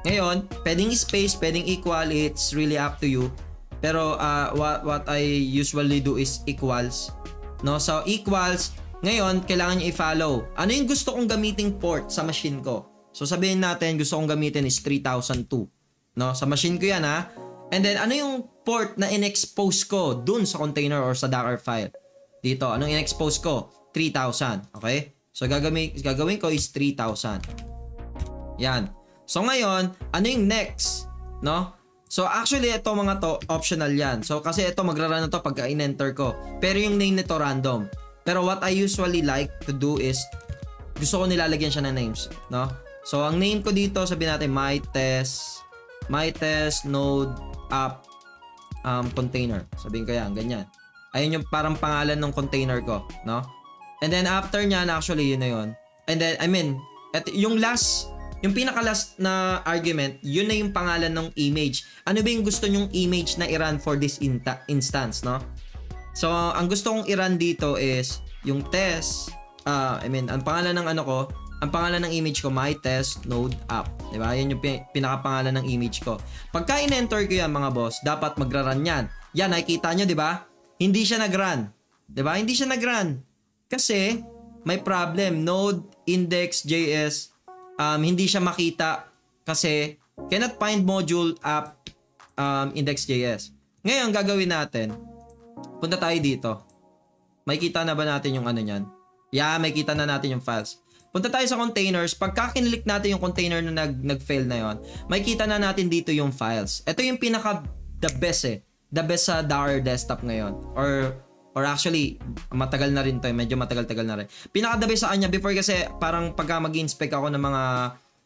Ngayon, pwedeng space, pwedeng equal. It's really up to you. Pero, what I usually do is equals. No? So, equals. Ngayon, kailangan nyo i-follow. Ano yung gusto kong gamiting port sa machine ko? So, sabihin natin, gusto kong gamitin is 3002. No? Sa machine ko yan, ha? And then, ano yung port na in-expose ko dun sa container or sa Docker file? Dito, anong in-expose ko? 3000. Okay? So, gagawin ko is 3000. Yan. So, ngayon, ano yung next? No? So, actually, ito mga to, optional yan. So, kasi ito, magra-run na to pagka in-enter ko. Pero yung name nito, random. Pero what I usually like to do is, gusto ko nilalagyan siya ng names. No? So, ang name ko dito, sabihin natin, my test node app container. Sabihin ko yan, ganyan. Ayun yung parang pangalan ng container ko, no? And then after nyan, actually, yun na yun. And then, yung pinaka-last na argument, yun na yung pangalan ng image. Ano ba yung gusto nyong image na i-run for this instance, no? So, ang gusto kong i-run dito is yung test, ang pangalan ng ang pangalan ng image ko, my test node app. Diba? Yan yung pinakapangalan ng image ko. Pagka in-enter ko yan, mga boss, dapat magra-run yan. Yan, nakikita nyo, diba? Hindi siya nag-run. Diba? Hindi siya nag-run. Kasi, may problem. Node index.js, hindi siya makita kasi cannot find module app index.js. Ngayon, gagawin natin, punta tayo dito. Makikita na ba natin yung ano nyan? Yeah, makikita na natin yung files. Punta tayo sa containers. Pagka kinlik natin yung container na nag-fail na yon, makikita na natin dito yung files. Ito yung the best The best sa Docker desktop ngayon. Or actually, matagal na rin to. Medyo matagal-tagal na rin. Pinaka-the best sa kanya before kasi parang pagka mag-inspect ako ng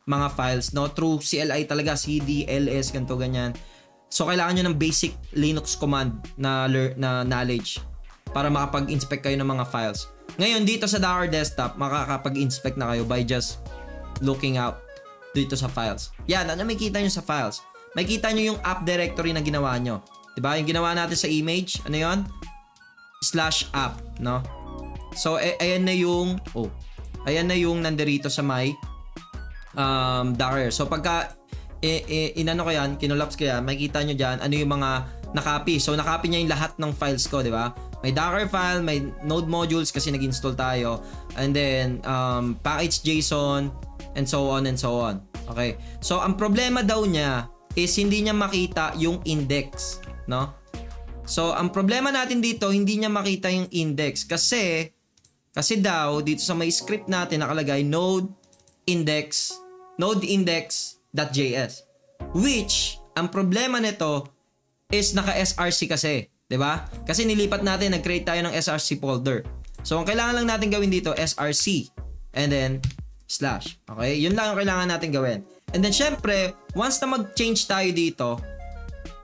mga files, no? Through CLI talaga, CD, LS, ganito, ganyan. So, kailangan nyo ng basic Linux command na knowledge para makapag-inspect kayo ng mga files. Ngayon, dito sa Docker desktop, makakapag-inspect na kayo by just looking out dito sa files. Yan, ano makikita nyo sa files? Makikita nyo yung app directory na ginawa nyo. Diba? Yung ginawa natin sa image, ano yon? /app, no? So, ayan na yung nandirito sa my Docker. So, pagka inano ko yan, kinolaps ko yan, makikita nyo dyan, ano yung mga nakopy. So, nakopy niya yung lahat ng files ko, diba? May Docker file, may node modules kasi nag-install tayo, and then package.json, and so on and so on. Okay? So, ang problema daw niya is hindi niya makita yung index, no? So, ang problema natin dito, hindi niya makita yung index kasi daw dito sa may script natin nakalagay node index.js, which ang problema nito is naka-src kasi, 'di ba? Kasi nilipat natin, nag-create tayo ng src folder. So, ang kailangan lang natin gawin dito, src and then /. Okay? Yun lang ang kailangan natin gawin. And then, syempre, once na mag-change tayo dito,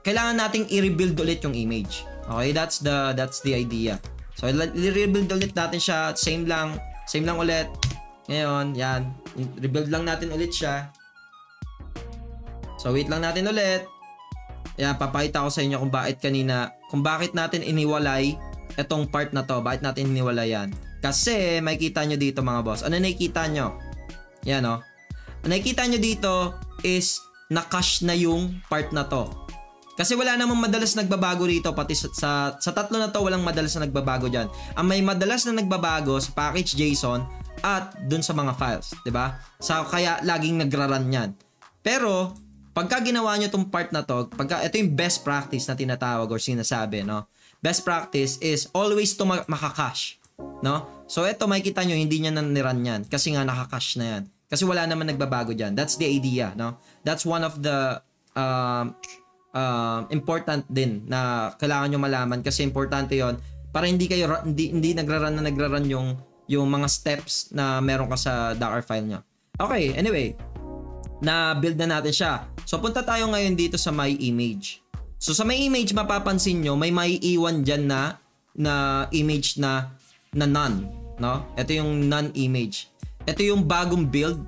kailangan nating i-rebuild ulit yung image. Okay? That's the idea. So, i-rebuild ulit natin siya. Same lang ulit. Ngayon, yan. Rebuild lang natin ulit siya. So, wait lang natin ulit. Yan, papakita ko sa inyo kung bakit natin iniwalay itong part na to. Bakit natin iniwalay yan? Kasi, makikita nyo dito mga boss. Ano nakikita nyo? Yan, oh. Ang nakikita nyo dito is na-cache na yung part na to. Kasi wala namang madalas nagbabago rito. Pati sa tatlo na to, walang madalas na nagbabago dyan. Ang may madalas na nagbabago sa package.json at dun sa mga files. Diba? Kaya laging nagra-run yan. Pero, pagka ginawa nyo tong part na to, ito yung best practice na tinatawag or sinasabi, no? Best practice is always to makacache, no? So, ito makikita nyo, hindi niya naniran yan. Kasi nga nakacache na yan. Kasi wala naman nagbabago dyan. That's the idea, no? That's one of the important din na kailangan nyo malaman kasi importante yon para hindi kayo hindi nagra-run yung mga steps na meron ka sa Docker file nyo. Okay, anyway, na build na natin siya. So punta tayo ngayon dito sa my image. So sa my image mapapansin nyo may maiiwan dyan na image na none, no? Ito yung none image. Ito yung bagong build.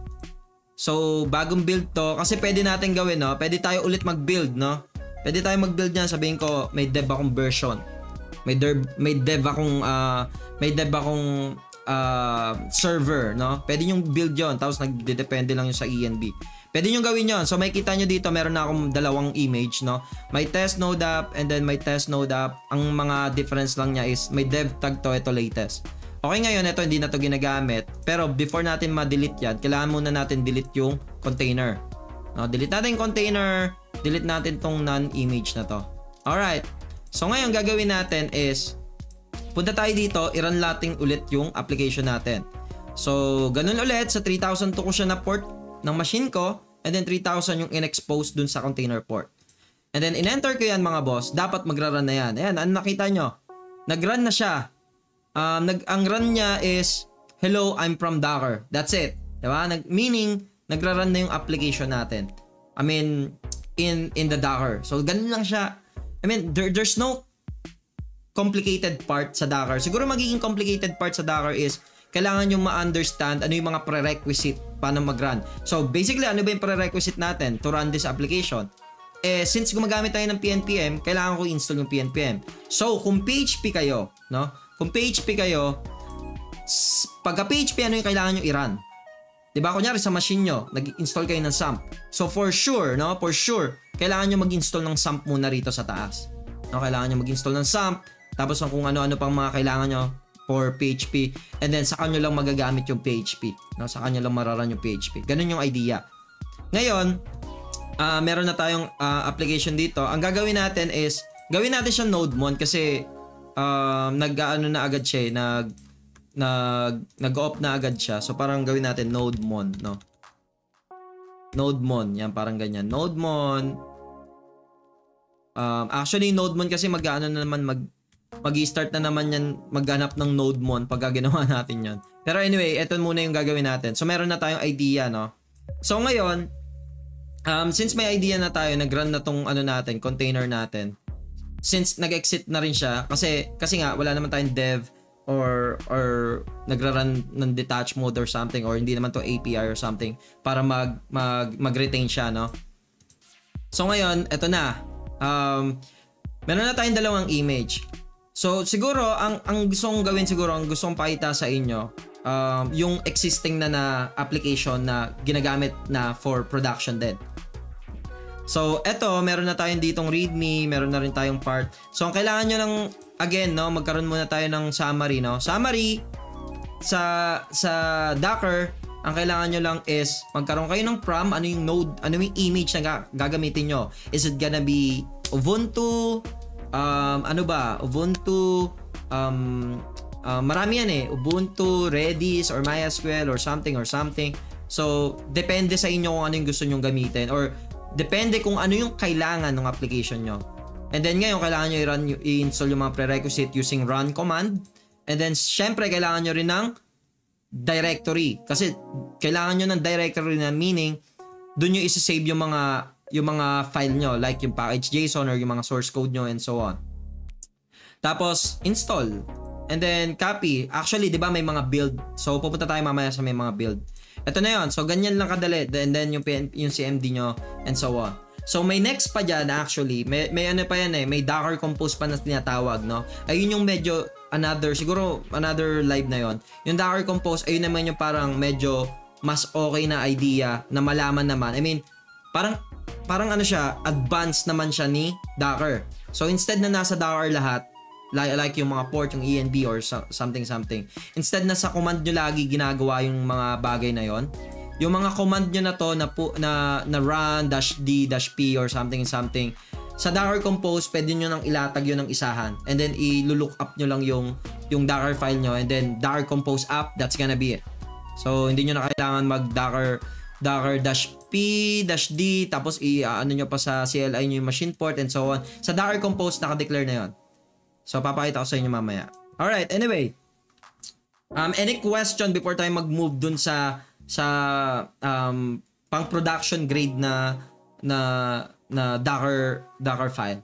So bagong build to kasi pwede natin gawin, no? Pwede tayo ulit mag-build, no? Pwede tayo mag-build niyan, sabihin ko may dev akong version. may dev akong server, no? Pwede nyo build yon, tapos nagdedepende lang yun sa ENB. Pwede nyo gawin yon. So makikita nyo dito, meron na akong dalawang image, no? May test node app and then may test node app. Ang mga difference lang niya is may dev tag to, ito latest. Okay, ngayon ito hindi na to ginagamit, pero before natin ma-delete yan, kailangan muna natin delete yung container. No, delete natin yung container, delete natin tong non-image na to. Alright. So ngayon gagawin natin is punta tayo dito, i-run natin ulit yung application natin. So, ganun ulit, sa 3002 ko siya na port ng machine ko, and then 3000 yung in-expose dun sa container port. And then, in-enter ko yan mga boss, dapat magra-run na yan. Ayan, ano nakita nyo? Nag-run na siya. Ang run niya is, hello, I'm from Docker. That's it. Diba? Meaning, nagra-run na yung application natin. I mean, in the Docker. So, ganun lang siya. I mean, there's no complicated part sa Docker. Siguro magiging complicated part sa Docker is kailangan nyo ma-understand ano yung mga prerequisite paano mag-run. So basically, ano ba yung prerequisite natin to run this application? Since gumagamit tayo ng PNPM, kailangan ko i-install yung PNPM. So kung PHP kayo, no? Kung PHP kayo, pagka PHP, ano yung kailangan nyo i-run? Diba? Kunyari sa machine nyo, nag-install kayo ng SAMP. So for sure, no? For sure, kailangan nyo mag-install ng SAMP muna rito sa taas. No? Kailangan nyo mag-install ng SAMP, tapos kung ano-ano pang mga kailangan nyo for PHP, and then saka nyo lang magagamit yung PHP, no? Saka nyo lang mararan yung PHP. Ganun yung idea. Ngayon, meron na tayong application dito. Ang gagawin natin is, gawin natin siya nodemon kasi nag-ano na agad siya, nag-off na agad siya. So parang gawin natin nodemon, no? Nodemon, yan parang ganyan. Nodemon. Actually nodemon kasi mag-ano na naman mag-i-start na naman yan maghanap ng nodemon pag ginawa natin yan. Pero anyway, ito muna yung gagawin natin. So meron na tayong idea, no? So ngayon, since may idea na tayo, nag-run na tong ano natin, container natin. Since nag-exit na rin siya, kasi nga wala naman tayong dev or nagra-run ng detach mode or something, or hindi naman to API or something para mag-retain siya, no? So ngayon, eto na. Meron na tayong dalawang image. So siguro ang gusto kong gawin, siguro ang gusto kong pakita sa inyo, yung existing na application na ginagamit na for production din. So eto, meron na tayong ditong readme, meron na rin tayong part. So ang kailangan nyo lang, again, no, magkaroon muna tayo ng summary, no? Summary sa Docker, ang kailangan nyo lang is magkaroon kayo ng from, ano yung node, ano yung image na gagamitin nyo. Is it gonna be Ubuntu, Ubuntu, marami yan Ubuntu, Redis, or MySQL, or something. So depende sa inyo kung ano yung gusto nyong gamitin, or depende kung ano yung kailangan ng application nyo. And then ngayon, kailangan nyo i-install yung mga prerequisite using run command. And then syempre kailangan nyo rin ng directory, kasi kailangan nyo ng directory na meaning doon nyo isa-save yung mga file nyo, like yung package.json or yung mga source code nyo and so on. Tapos install, and then copy. Actually, di ba may mga build? So pupunta tayo mamaya sa may mga build. Ito na yon. So ganyan lang kadali. And then yung CMD nyo and so on. So may next pa dyan actually. May ano pa yan may Docker Compose pa na tinatawag, no? Ayun yung medyo siguro another live na yon. Yung Docker Compose, ayun naman yung parang medyo mas okay na idea na malaman naman. I mean, parang ano siya, advanced naman siya ni Docker. So instead na nasa Docker lahat, like yung mga port, yung ENB or something, instead na sa command nyo lagi ginagawa yung mga bagay na yon, yung mga command nyo na to na run -d -p or something, sa Docker Compose pwede nyo nang ilatag yun ng isahan, and then i-look up nyo lang yung Docker file nyo, and then Docker Compose app, that's gonna be it. So hindi nyo na kailangan mag Docker -p -d tapos ano nyo pa sa CLI nyo yung machine port and so on. Sa Docker Compose naka-declare na yon. So papakita ko sa inyo mamaya. Alright, anyway, any question before tayo mag-move dun sa pang production grade na Docker file?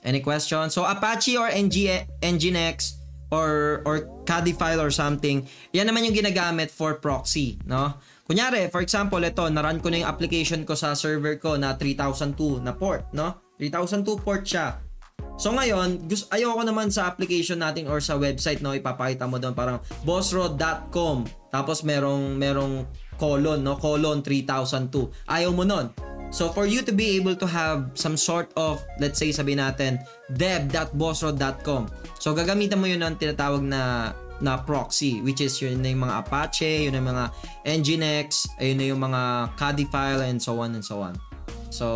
Any question? So Apache or Nginx or Caddy file or something, yan naman yung ginagamit for proxy, no? Kunyari, for example, ito, na-run ko na yung application ko sa server ko na 3002 na port, no? 3002 port siya. So ngayon, ayoko naman sa application natin or sa website, no, ipapakita mo doon parang bossrod.com tapos merong colon, no, colon 3002. Ayaw mo nun. So for you to be able to have some sort of, let's say sabihin natin dev.bossrod.com, so gagamitan mo yun ng tinatawag na proxy, which is yun na yung mga Apache, yun na yung mga Nginx, yun na yung mga CAD file, and so on and so on. So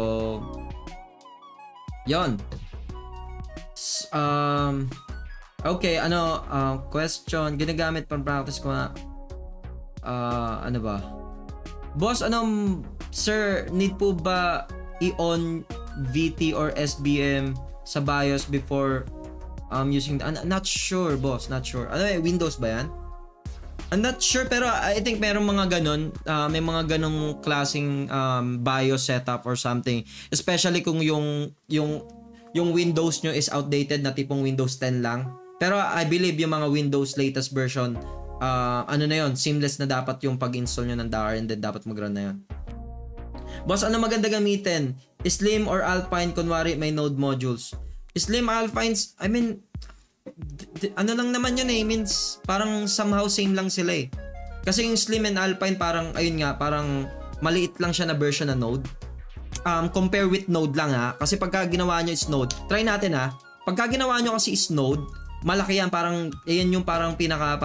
yon. Okay, question, ginagamit pang practice ko na ano ba? Boss, sir, need po ba i-on VT or SBM sa BIOS before using not sure, boss, not sure. Windows ba yan? I'm not sure, pero I think merong mga ganun, may mga ganung klaseng BIOS setup or something, especially kung yung Windows nyo is outdated na tipong Windows 10 lang. Pero I believe yung mga Windows latest version, ano na yon, seamless na dapat yung pag-install nyo ng Docker, and then dapat mag-run na yon. Boss, ano maganda gamitin? Slim or Alpine, kunwari may node modules? Slim, Alpines, I mean, ano lang naman yun eh, means parang somehow same lang sila eh. Kasi yung Slim and Alpine parang, ayun nga, parang maliit lang siya na version na node. Compare with node lang ha, kasi pagka ginawa nyo is node, try natin ha, pagka ginawa nyo kasi is node, malaki yan, parang, ayan yung parang pinaka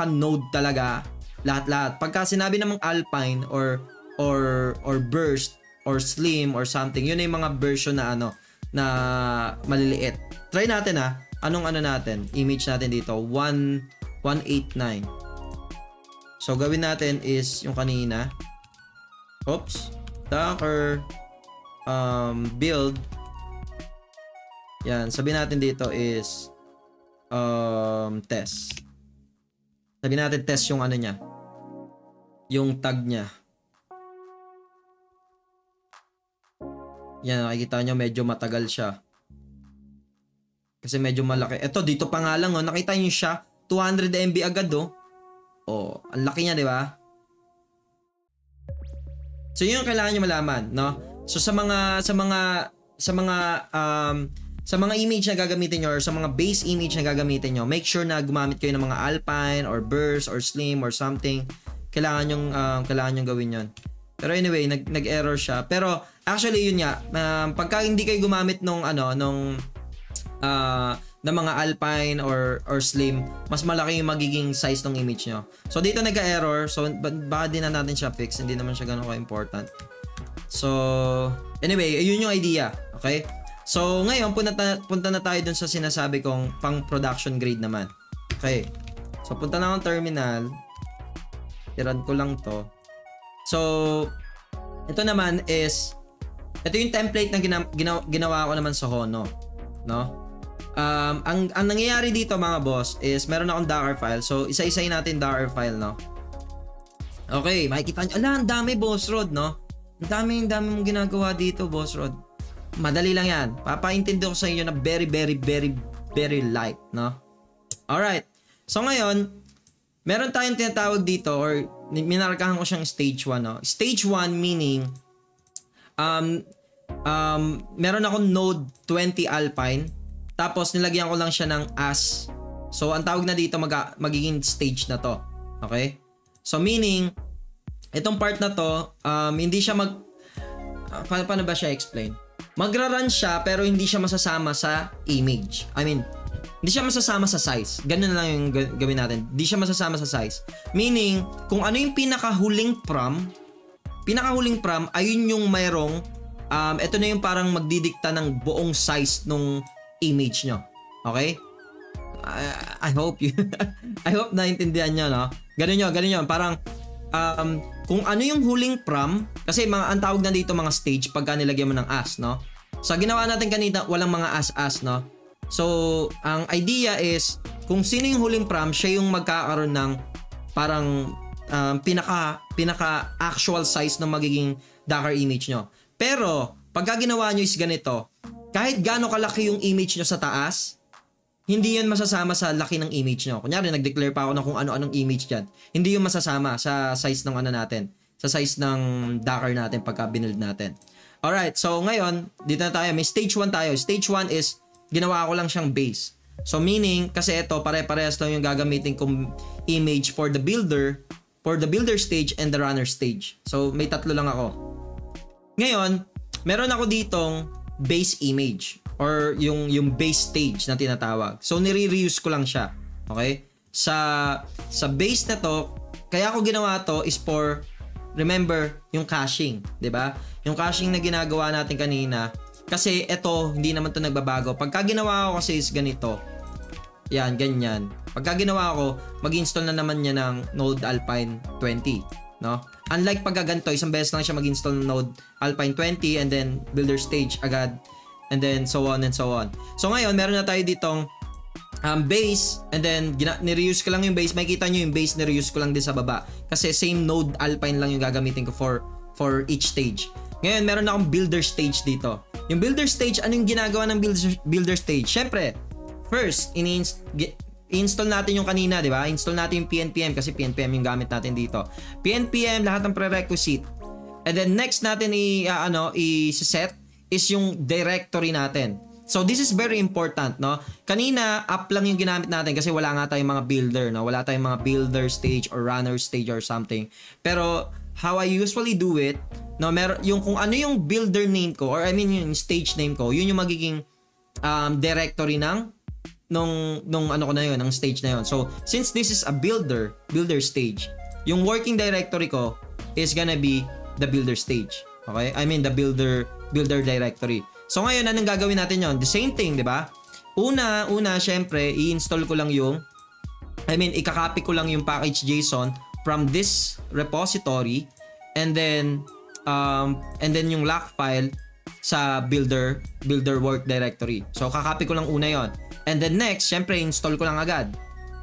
node talaga, lahat-lahat. Pagka sinabi namang Alpine or burst or slim or something, yun ay mga version na na maliliit. Try natin ha. Anong natin? Image natin dito 189. So gawin natin is yung kanina. Oops. Docker build. Yan, sabihin natin dito is test. Sabihin natin test yung niya. Yung tag niya. Yan, nakikita nyo medyo matagal siya. Kasi medyo malaki. Ito, dito pa nga lang, oh. Nakita nyo siya. 200 MB agad, oh. Oh, ang laki niya, di ba? So, yun yung kailangan nyo malaman, no? So, sa mga image na gagamitin nyo or sa mga base image na gagamitin nyo, make sure na gumamit kayo ng mga Alpine or Burst or Slim or something. Kailangan nyong gawin yon. Pero anyway, nag-error siya. Pero actually yun nga, pagka hindi kayo gumamit ng mga Alpine or Slim, mas malaki yung magiging size ng image nyo. So dito nagka-error, so baka din na natin siya fix, hindi naman siya gano'n ka-important. So anyway, yun yung idea, okay? So ngayon, punta na tayo dun sa sinasabi kong pang production grade naman. Okay, so punta na akong terminal, i-run ko lang to. So, ito naman is, ito yung template na ginawa ko naman sa Hono, no? Ang nangyayari dito mga boss is, meron akong Docker file. So, isa-isayin natin Docker file, no? Okay, makikita nyo, ang dami, Boss Rod, no? Ang dami mong ginagawa dito, Boss Rod. Madali lang yan. Papaintindi ko sa inyo na very, very, very, very light, no? Alright. So, ngayon, meron tayong tinatawag dito, or minarkahan ko siyang stage 1, no? Stage 1 meaning meron akong node 20 Alpine, tapos nilagyan ko lang siya ng as. So ang tawag na dito magiging stage na to. Okay? So meaning itong part na to, hindi siya paano ba siya explain? Magra-run siya pero hindi siya masasama sa image. I mean, hindi siya masasama sa size. Ganun na lang yung gawin natin. Hindi siya masasama sa size. Meaning, kung ano yung pinakahuling prom, ayun yung mayroong, ito na yung parang magdidikta ng buong size nung image nyo. Okay? I hope I hope naintindihan nyo, no? Ganun yun. Parang, kung ano yung huling prom, kasi ang tawag na dito mga stage pagka nilagyan mo ng as, no? So, ginawa natin kanina, walang mga as, no? So, ang idea is, kung sino yung huling prom, siya yung magkakaroon ng parang pinaka actual size ng magiging Docker image nyo. Pero, pagka ginawa nyo is ganito, kahit gaano kalaki yung image nyo sa taas, hindi yun masasama sa laki ng image nyo. Kunyari, nag-declare pa ako ng kung ano-anong image dyan. Hindi yun masasama sa size ng natin. Sa size ng Docker natin pagka binuild natin. Alright, so ngayon, dito na tayo. May stage 1 tayo. Stage 1 is, ginawa ko lang siyang base. So meaning, kasi ito, pare-parehas lang yung gagamitin kong image for the builder stage and the runner stage. So may tatlo lang ako. Ngayon, meron ako ditong base image or yung base stage na tinatawag. So nire-reuse ko lang siya. Okay? Sa base na to, kaya ako ginawa to is for, remember, yung caching, 'di ba? Yung caching na ginagawa natin kanina, kasi ito hindi naman to nagbabago. Pagka ginawa ko kasi is ganito. Yan, ganyan. Pagka ginawa ko, mag-install na naman niya ng Node Alpine 20, no? Unlike pagka ganito, isang beses lang siya mag-install ng Node Alpine 20 and then builder stage agad and then so on and so on. So ngayon, meron na tayo ditong base and then ni-reuse ko lang yung base. Makikita nyo yung base ni-reuse ko lang din sa baba kasi same Node Alpine lang yung gagamitin ko for each stage. Ngayon, meron akong builder stage dito. Yung builder stage, ano yung ginagawa ng builder stage? Syempre, first, install natin yung kanina, di ba? Install natin yung PNPM kasi PNPM yung gamit natin dito. PNPM, lahat ng prerequisite. And then next natin i-set is yung directory natin. So this is very important, no? Kanina app lang yung ginamit natin kasi wala nga tayong mga builder, no? Wala tayong mga builder stage or runner stage or something. Pero how I usually do it, no, yung kung ano yung builder name ko or I mean yung stage name ko, yun yung magiging directory nung ano ko na yun, ng stage na yun. So since this is a builder stage, yung working directory ko is gonna be the builder stage. Okay? I mean the builder directory. So ngayon, anong gagawin natin yon? The same thing, di ba? Una, syempre, i-install ko lang i-copy ko lang yung package JSON from this repository and then yung lock file sa builder work directory. So kakopy ko lang una yon. And then next, syempre, install ko lang agad.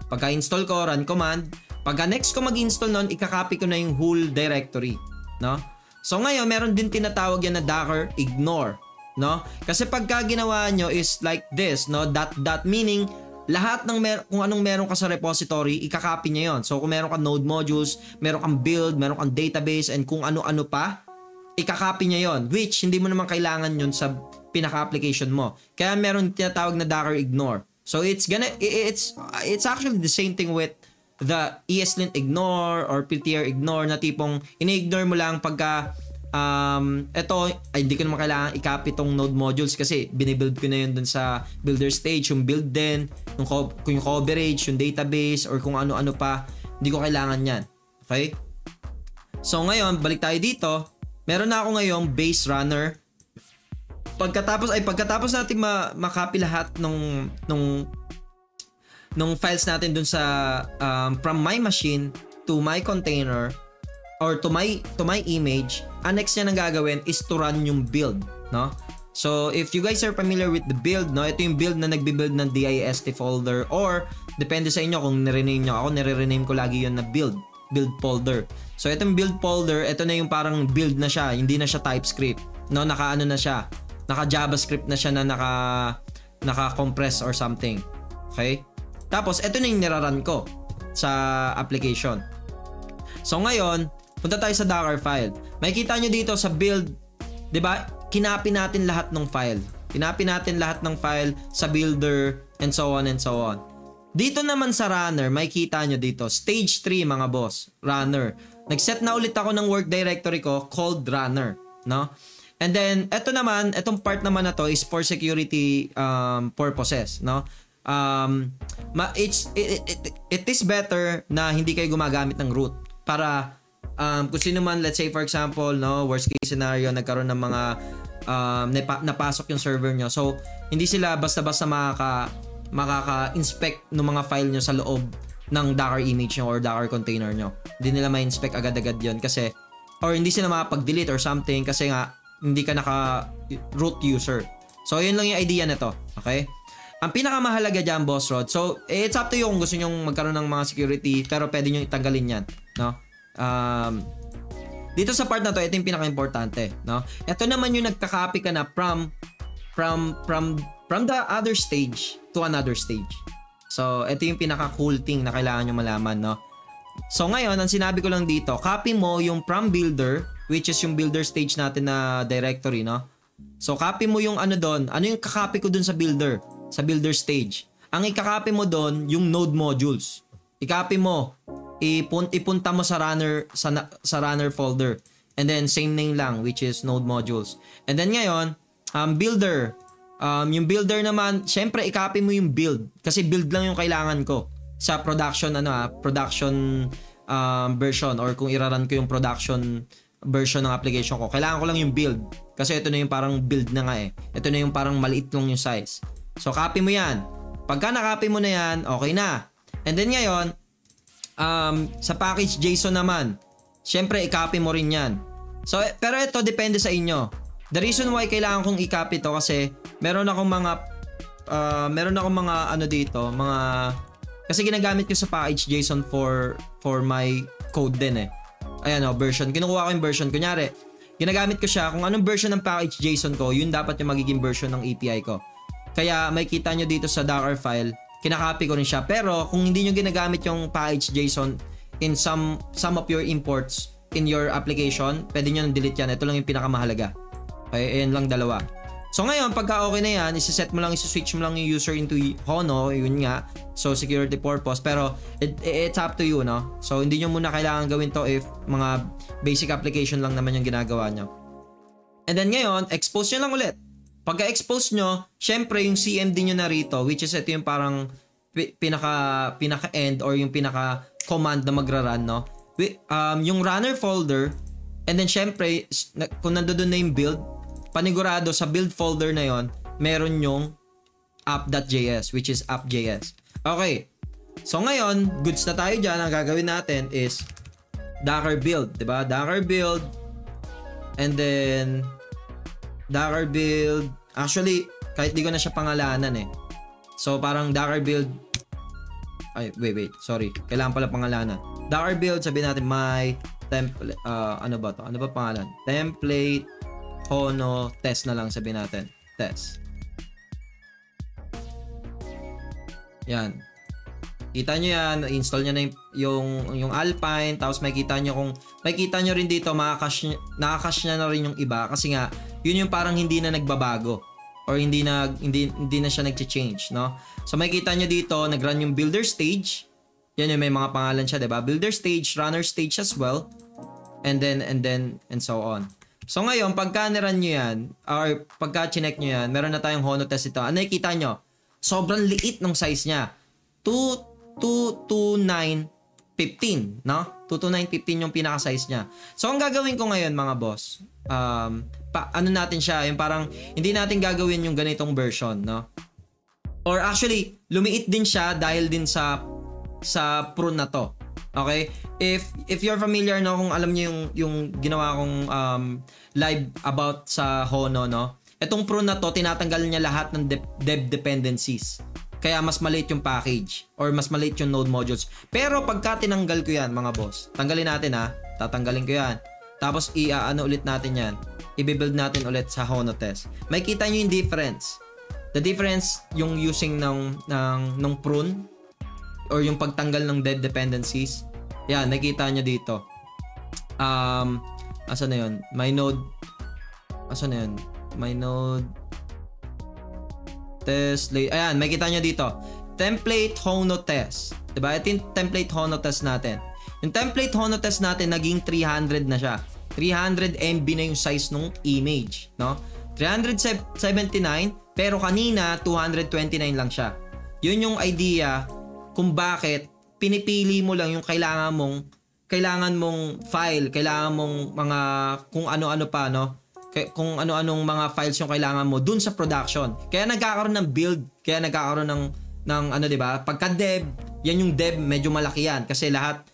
Pagka-install ko, run command. Pagka next ko mag-install nun, i-copy ko na yung whole directory, no? So ngayon, meron din tinatawag yan na Docker ignore. No? Kasi pagka ginawa nyo is like this, no? Dot meaning lahat ng kung anong meron ka sa repository, i-copy nyo yon. So kung meron kang node modules, meron kang build, meron kang database, and kung ano-ano pa, i-copy nyo yon. Which hindi mo naman kailangan yun sa pinaka-application mo. Kaya meron tinatawag na Docker ignore. So it's actually the same thing with the ESLint ignore or PTR ignore na tipong ini-ignore mo lang pagka hindi ko naman kailangan i-copy tong node modules kasi binibuild ko na yun dun sa builder stage, yung build din, yung coverage, yung database, or kung ano-ano pa, hindi ko kailangan yan. Okay? So ngayon, balik tayo dito. Meron na ako ngayong base runner. Pagkatapos natin ma-copy lahat nung files natin dun sa from my machine to my container or to my image, ang next niya nang gagawin is to run yung build, no? So if you guys are familiar with the build, no, ito yung build na nagbi-build ng dist folder or depende sa inyo kung nire-rename nyo. Ako nire-rename ko lagi yun na build folder. So itong build folder, ito na yung parang build na siya, hindi na siya TypeScript, no? Naka JavaScript na siya na naka-compress or something. Okay? Tapos ito na yung nirarun ko sa application. So ngayon, punta tayo sa Docker file. Makikita nyo dito sa build, 'di ba? Kinopy natin lahat ng file. Kinopy natin lahat ng file sa builder and so on and so on. Dito naman sa runner, makikita nyo dito, stage 3 mga boss, runner. Nag-set na ulit ako ng work directory ko called runner, no? And then etong part naman na to is for security purposes, no? It is better na hindi kayo gumagamit ng root para kung sino man, let's say for example, no, worst case scenario, nagkaroon ng mga napasok yung server nyo, so hindi sila basta-basta makaka-inspect ng mga file nyo sa loob ng Docker image nyo or Docker container nyo. Hindi nila ma-inspect agad-agad yun kasi, or hindi sila makapag-delete or something kasi nga hindi ka naka-root user. So yun lang yung idea nito, okay? Ang pinakamahalaga dyan, Boss Rod, so it's up to you kung gusto nyo magkaroon ng mga security, pero pwede nyo itanggalin yan, no? Dito sa part na to, ito yung pinaka-importante, no? Ito naman yung nagka-copy ka na from the other stage to another stage. So ito yung pinaka-cool thing na kailangan nyo malaman, no? So ngayon, ang sinabi ko lang dito, copy mo yung from builder which is yung builder stage natin na directory, no? So, copy mo yung ano doon. Ano yung kakopy ko doon sa builder stage? Ang ikakopy mo doon, yung node modules. I-copy mo, ipunta mo sa runner folder. And then, same name lang, which is node modules. And then ngayon, builder. Yung builder naman, syempre, i-copy mo yung build. Kasi build lang yung kailangan ko sa production, production version, or kung iraran ko yung production version ng application ko. Kailangan ko lang yung build. Kasi ito na yung parang build na nga eh. Ito na yung parang maliit lang yung size. So, copy mo yan. Pagka na-copy mo na yan, okay na. And then ngayon, sa package JSON naman, syempre, i-copy mo rin yan. So, pero ito, depende sa inyo. The reason why kailangan kong i-copy to kasi meron akong mga ano dito, kasi ginagamit ko sa package JSON for my code din eh. Ayan version. Kinukuha ko yung version. Kunyari, ginagamit ko siya. Kung anong version ng package JSON ko, yun dapat yung magiging version ng API ko. Kaya may kita nyo dito sa Docker file, kinakopy ko rin siya. Pero kung hindi nyo ginagamit yung package JSON in some of your imports in your application, pwede nyo nang delete yan. Ito lang yung pinakamahalaga. Okay, ayan lang dalawa. So ngayon, pagka okay na yan, isi-switch mo lang yung user into Hono, yun nga. So security purpose, pero it's up to you, no? So hindi nyo muna kailangan gawin to if mga basic application lang naman yung ginagawa nyo. And then ngayon, expose nyo lang ulit. Pagka-expose nyo, syempre yung CMD nyo na rito, which is ito yung parang pinaka-end or yung pinaka-command na magra-run, no? Yung runner folder, and then syempre, kung nandoon na yung build, panigurado sa build folder na yon, meron yung app.js, which is app.js. Okay. So ngayon, goods na tayo dyan. Ang gagawin natin is Docker build, diba? Docker build, and then Docker build. Actually, kahit di ko na siya pangalanan eh. So parang Docker build. Ay, wait. Sorry. Kailangan pala pangalanan. Docker build, sabihin natin my template. Ano ba to? Ano ba pangalan? Template Hono test na lang sabihin natin. Test. Yan. Kita nyo yan. Install nyo na yung Alpine. Tapos makikita nyo rin dito, nakakash na rin yung iba. Kasi nga, yun yung parang hindi na nagbabago. Or hindi na siya nag-change, no? So makikita nyo dito, nag-run yung builder stage. Yan yung may mga pangalan siya, diba? Builder stage, runner stage as well. And so on. So ngayon, pagka niran nyo yan, or pagka chinek nyo yan, meron na tayong Hono test ito. Ano nakikita nyo? Sobrang liit ng size niya. 22915, no? 22915 yung pinaka-size niya. So ang gagawin ko ngayon mga boss, ano natin siya, yung parang hindi natin gagawin yung ganitong version, no? Or actually, lumiit din siya dahil din sa prune na to. Okay? If you're familiar, no, kung alam niyo yung ginawa kong live about sa Hono, no? Etong prune na to, tinatanggal niya lahat ng dev dependencies. Kaya mas maliit yung package or mas maliit yung node modules. Pero pagka tinanggal ko yan, mga boss, tanggalin natin ha. Tatanggalin ko yan. Tapos i-ano ulit natin yan. I-build natin ulit sa Hono test. May kita nyo yung difference. The difference yung using ng prune or yung pagtanggal ng dev dependencies. Yan, nakita nyo dito. Asa na yun? My node. Asa na yun? My node. Test. Ayan, makita nyo dito. Template Hono test. Diba? Ito yung template Hono test natin. Yung template Hono test natin, naging 300 na siya. 300 MB na yung size ng image. No? 379, pero kanina, 229 lang siya. Yun yung idea kung bakit pinipili mo lang yung kailangan mong file, kailangan mong mga kung ano-ano pa, no? Kung ano-anong mga files yung kailangan mo dun sa production. Kaya nagkakaroon ng build, kaya nagkakaroon ng ano, 'di ba? Pagka dev, yan yung dev, medyo malaki yan kasi lahat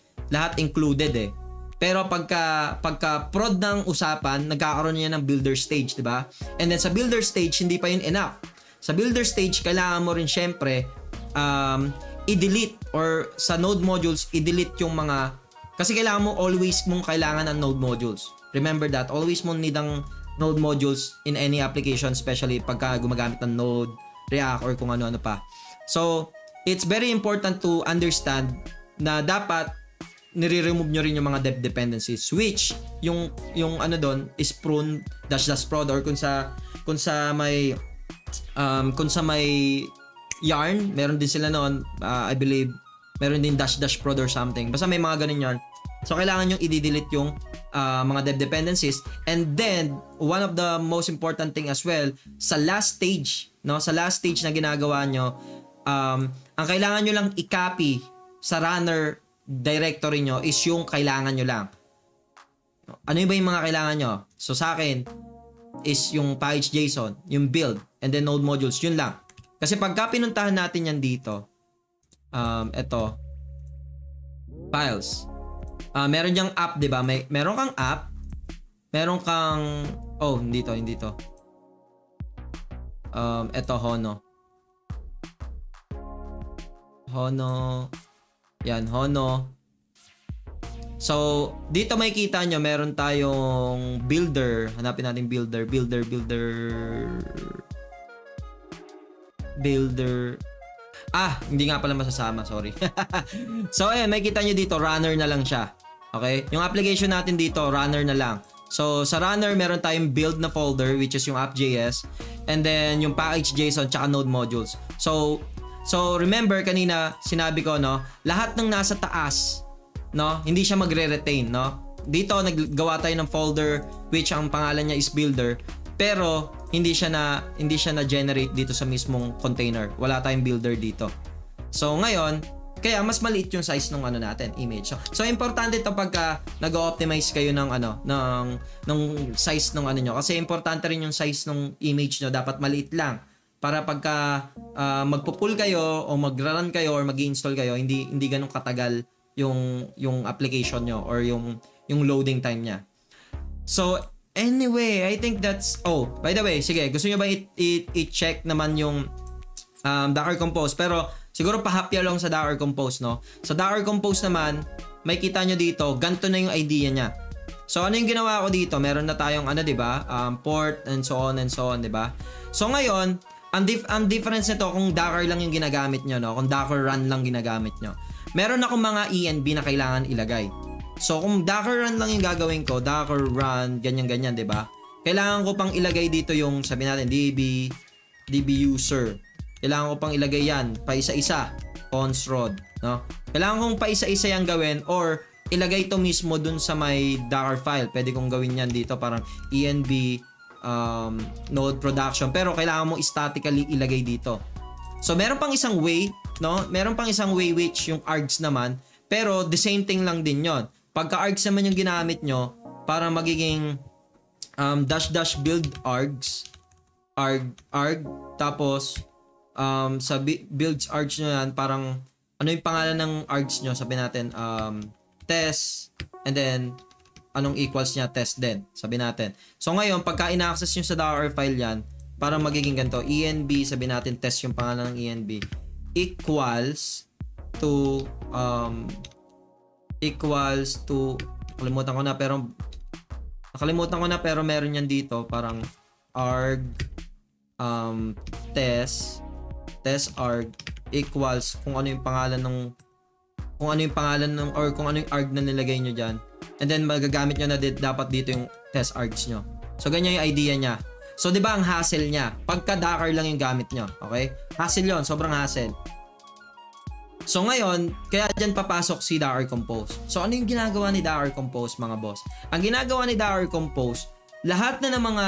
included eh. Pero pagka prod ng usapan, nagkakaroon niya ng builder stage, 'di ba? And then sa builder stage, hindi pa yun enough. Sa builder stage, kailangan mo rin syempre i-delete or sa node modules, i-delete yung mga kasi kailangan ng node modules. Remember that, always mo need ang node modules in any application, especially pagka gumagamit ng Node, React, or kung ano-ano pa. So, it's very important to understand na dapat nire-remove nyo rin yung mga dev dependencies, which yung ano doon is prune --prod, or kung sa may yarn, meron din sila noon, I believe meron din --prod or something, basta may mga ganun yarn. So kailangan yung i-delete yung mga dev dependencies. And then one of the most important thing as well, sa last stage na ginagawa nyo, ang kailangan nyo lang i-copy sa runner directory nyo is yung kailangan nyo lang. Ano ba yung mga kailangan nyo? So sa akin is yung package.json, yung build, and then node modules, yun lang. Kasi pagka pinuntahan natin yan dito, eto, files, meron diyang app, di ba? Meron kang app, meron kang, hindi to. Eto, Hono. Yan, Hono. So, dito makikita nyo, meron tayong builder. Hanapin natin builder. Hindi nga pala masasama, sorry. So, ayan, makikita nyo dito, runner na lang siya. Okay? Yung application natin dito, runner na lang. So, sa runner, meron tayong build na folder, which is yung app.js. And then, yung package.json, tsaka node modules. So, remember, kanina, sinabi ko, no, lahat ng nasa taas, no, hindi siya magre-retain, no. Dito, naggawa tayo ng folder, which ang pangalan niya is builder. Pero, hindi siya na generate dito sa mismong container. Wala tayong builder dito. So ngayon, kaya mas maliit yung size ng natin, image. So importante ito pagka nag-optimize kayo ng ng size ng nyo, kasi importante rin yung size ng image nyo, dapat maliit lang para pagka magpo-pull kayo o mag-run kayo or mag-install kayo, hindi ganun katagal yung application nyo or yung loading time niya. So anyway, I think that's... by the way, sige, gusto nyo ba i-check naman yung Docker Compose? Pero siguro pahapya lang sa Docker Compose, no? Sa Docker Compose naman, may kita nyo dito, ganito na yung idea niya. So ano yung ginawa ko dito? Meron na tayong diba? Port and so on, diba? So ngayon, ang difference nito kung Docker lang yung ginagamit nyo, no? Kung Docker run lang ginagamit nyo. Meron akong mga env na kailangan ilagay. So, kung Docker run lang yung gagawin ko, Docker run, ganyan-ganyan, di ba? Kailangan ko pang ilagay dito yung, sabi natin, DB user. Kailangan ko pang ilagay yan, pa isa-isa, consrod, no? Kailangan kong pa isa-isa yung gawin, or ilagay to mismo dun sa may Docker file. Pwede kong gawin yan dito, parang env node production. Pero kailangan mo statically ilagay dito. So, meron pang isang way, no? Meron pang isang way which yung args naman, pero the same thing lang din yon. Pagka args naman yung ginamit nyo, para magiging --build args, arg, tapos sa builds args nyo yan, parang ano yung pangalan ng args nyo, sabi natin test, and then anong equals niya, test din, sabi natin. So ngayon, pagka ina-access nyo sa Docker file yan, para magiging ganito, env, sabi natin test yung pangalan ng env, equals to nakalimutan ko na pero meron yan dito, parang arg test arg equals kung ano yung pangalan or kung ano yung arg na nilagay nyo dyan, and then magagamit nyo na dapat dito yung test args nyo. So ganyan yung idea niya. So 'di ba ang hassle niya pagka Docker lang yung gamit nyo, okay? Hassle yon, sobrang hassle. So ngayon, kaya dyan papasok si Docker Compose. So ano yung ginagawa ni Docker Compose, mga boss? Ang ginagawa ni Docker Compose, lahat na ng mga,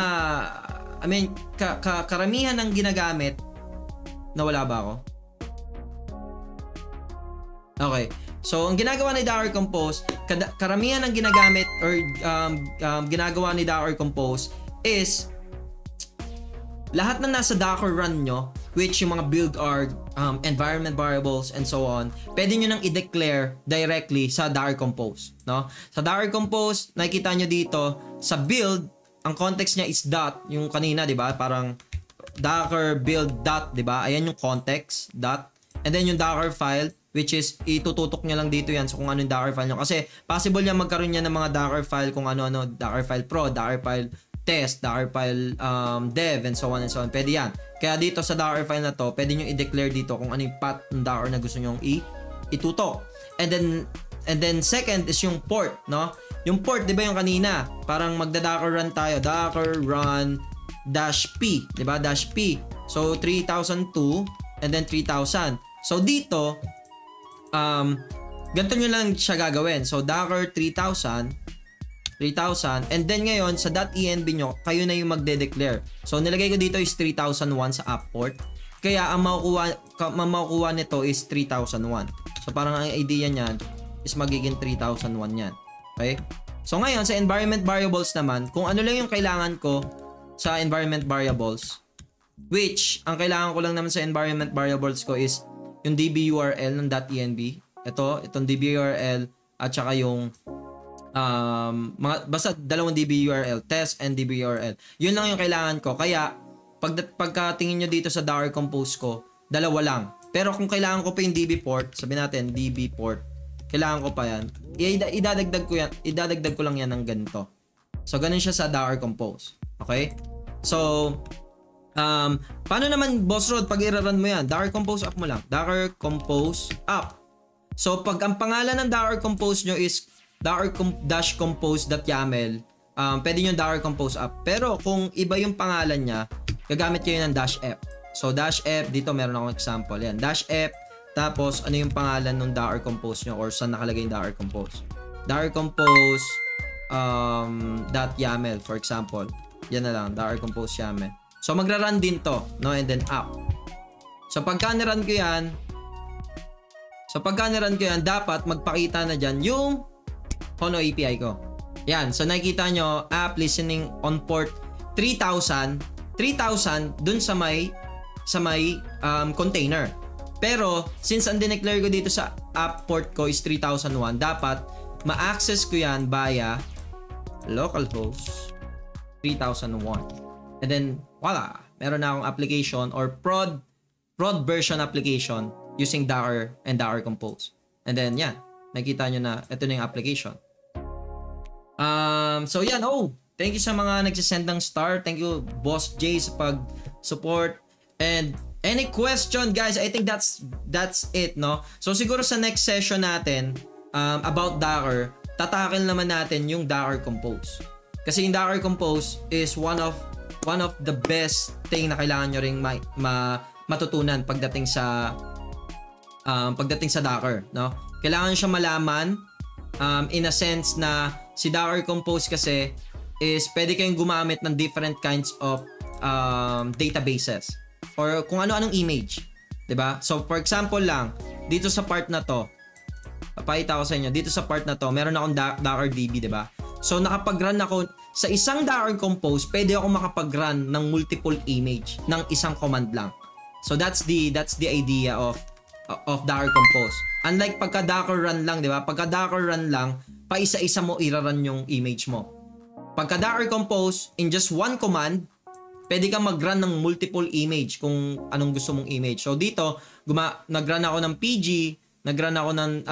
karamihan ng ginagamit, nawala ba ako? Okay. So ang ginagawa ni Docker Compose, karamihan ng ginagamit or ginagawa ni Docker Compose is lahat na nasa Docker run nyo, which yung mga build arg, environment variables, and so on, pwede nyo nang i-declare directly sa Docker Compose, no? Sa Docker Compose, nakikita nyo dito, sa build, ang context niya is dot, yung kanina, di ba? Parang Docker build dot, di ba? Ayan yung context, dot. And then yung Docker file, which is itututok nyo lang dito yan, so kung ano yung Docker file nyo. Kasi possible yan magkaroon yan ng mga Docker file kung ano-ano, Docker file pro, Docker file test, Docker file dev, and so on and so on. Pwede yan. Kaya dito sa Docker file na to, pwede nyo i-declare dito kung ano yung path ng Docker na gusto nyo itutok. And then, And then second is yung port, no? Yung port, 'di ba yung kanina? Parang magda-docker run tayo. Docker run -p, 'di ba? -p. So 3002 and then 3000. So dito ganito nyo lang siya gagawin. So docker 3000 and then ngayon sa .env nyo, kayo na yung magde-declare. So nilagay ko dito is 3001 sa app port. Kaya ang makukuha nito is 3001. So parang ang idea niyan is magiging 3001 yan. Okay? So ngayon sa environment variables naman, kung ano lang yung kailangan ko sa environment variables, which ang kailangan ko lang naman sa environment variables ko is yung db URL ng .env. Itong db URL at saka yung basta dalawang db URL, test and db URL. Yun lang yung kailangan ko. Kaya pagkatingin nyo dito sa Docker Compose ko, dalawa lang. Pero kung kailangan ko pa yung db port, sabihin natin db port, kailangan ko pa yan, idadagdag ko lang yan ng ganito. So ganun siya sa Docker Compose. Okay? So paano naman, Boss Rod, pag i-run mo yan? Docker Compose app mo lang. Docker Compose app. So pag ang pangalan ng Docker Compose nyo is docker-compose.yaml, pwede nyo Docker Compose app. Pero kung iba yung pangalan niya, gagamit kayo ng -f. So -f, dito meron akong example. Yan, -f, tapos ano yung pangalan ng Docker Compose nyo or saan nakalagay yung Docker Compose. Docker Compose .yaml, for example. Yan na lang, Docker Compose YAML. So magra-run din to, no? And then app. So pagka ni-run ko yan, dapat magpakita na dyan yung Hono API ko. Yan. So nakikita nyo, app listening on port 3000 dun sa may container. Pero since ang dineclare ko dito sa app port ko is 3001, dapat ma-access ko yan via localhost 3001. And then voila, meron na akong application or prod version application using Docker and Docker Compose. And then yan, nakikita nyo na ito na yung application. So yan, thank you sa mga nagsisend ng star. Thank you, Boss Jay, sa pag-support. And any question, guys, I think that's it, no? So siguro sa next session natin about Docker, tatakil naman natin yung Docker Compose. Kasi yung Docker Compose is one of the best thing na kailangan nyo ring matutunan pagdating sa Docker, no? Kailangan nyo siya malaman in a sense na si Docker Compose kasi is pwede kayong gumamit ng different kinds of databases or kung ano-anong image, 'di ba? So for example lang, dito sa part na to, papakita ko sa inyo, dito sa part na to, meron akong Docker DB, 'di ba? So nakapag-run ako sa isang Docker Compose, pwede ako makapag-run ng multiple image ng isang command lang. So that's the idea of Docker Compose. Unlike pagka Docker run lang, 'di ba? Pagka Docker run lang, paisa-isa mo i-run yung image mo. Pagka Docker Compose, in just one command, pwede kang mag-run ng multiple image kung anong gusto mong image. So dito, nag-run ako ng PG, nag-run ako ng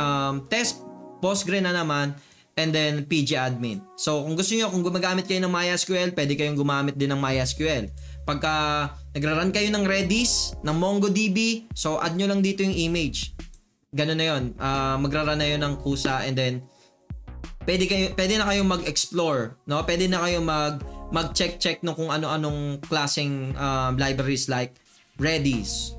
test, Postgre na naman, and then PG admin. So kung gusto niyo, kung gumagamit kayo ng MySQL, pwede kayong gumamit din ng MySQL. Pagka nagra-run kayo ng Redis, ng MongoDB, so add nyo lang dito yung image. Ganun na yun. Magra-run na yun ng kusa, and then pwede na kayong mag-explore, no? Pwede na kayong mag-check nung kung ano-anong klaseng libraries like Redis,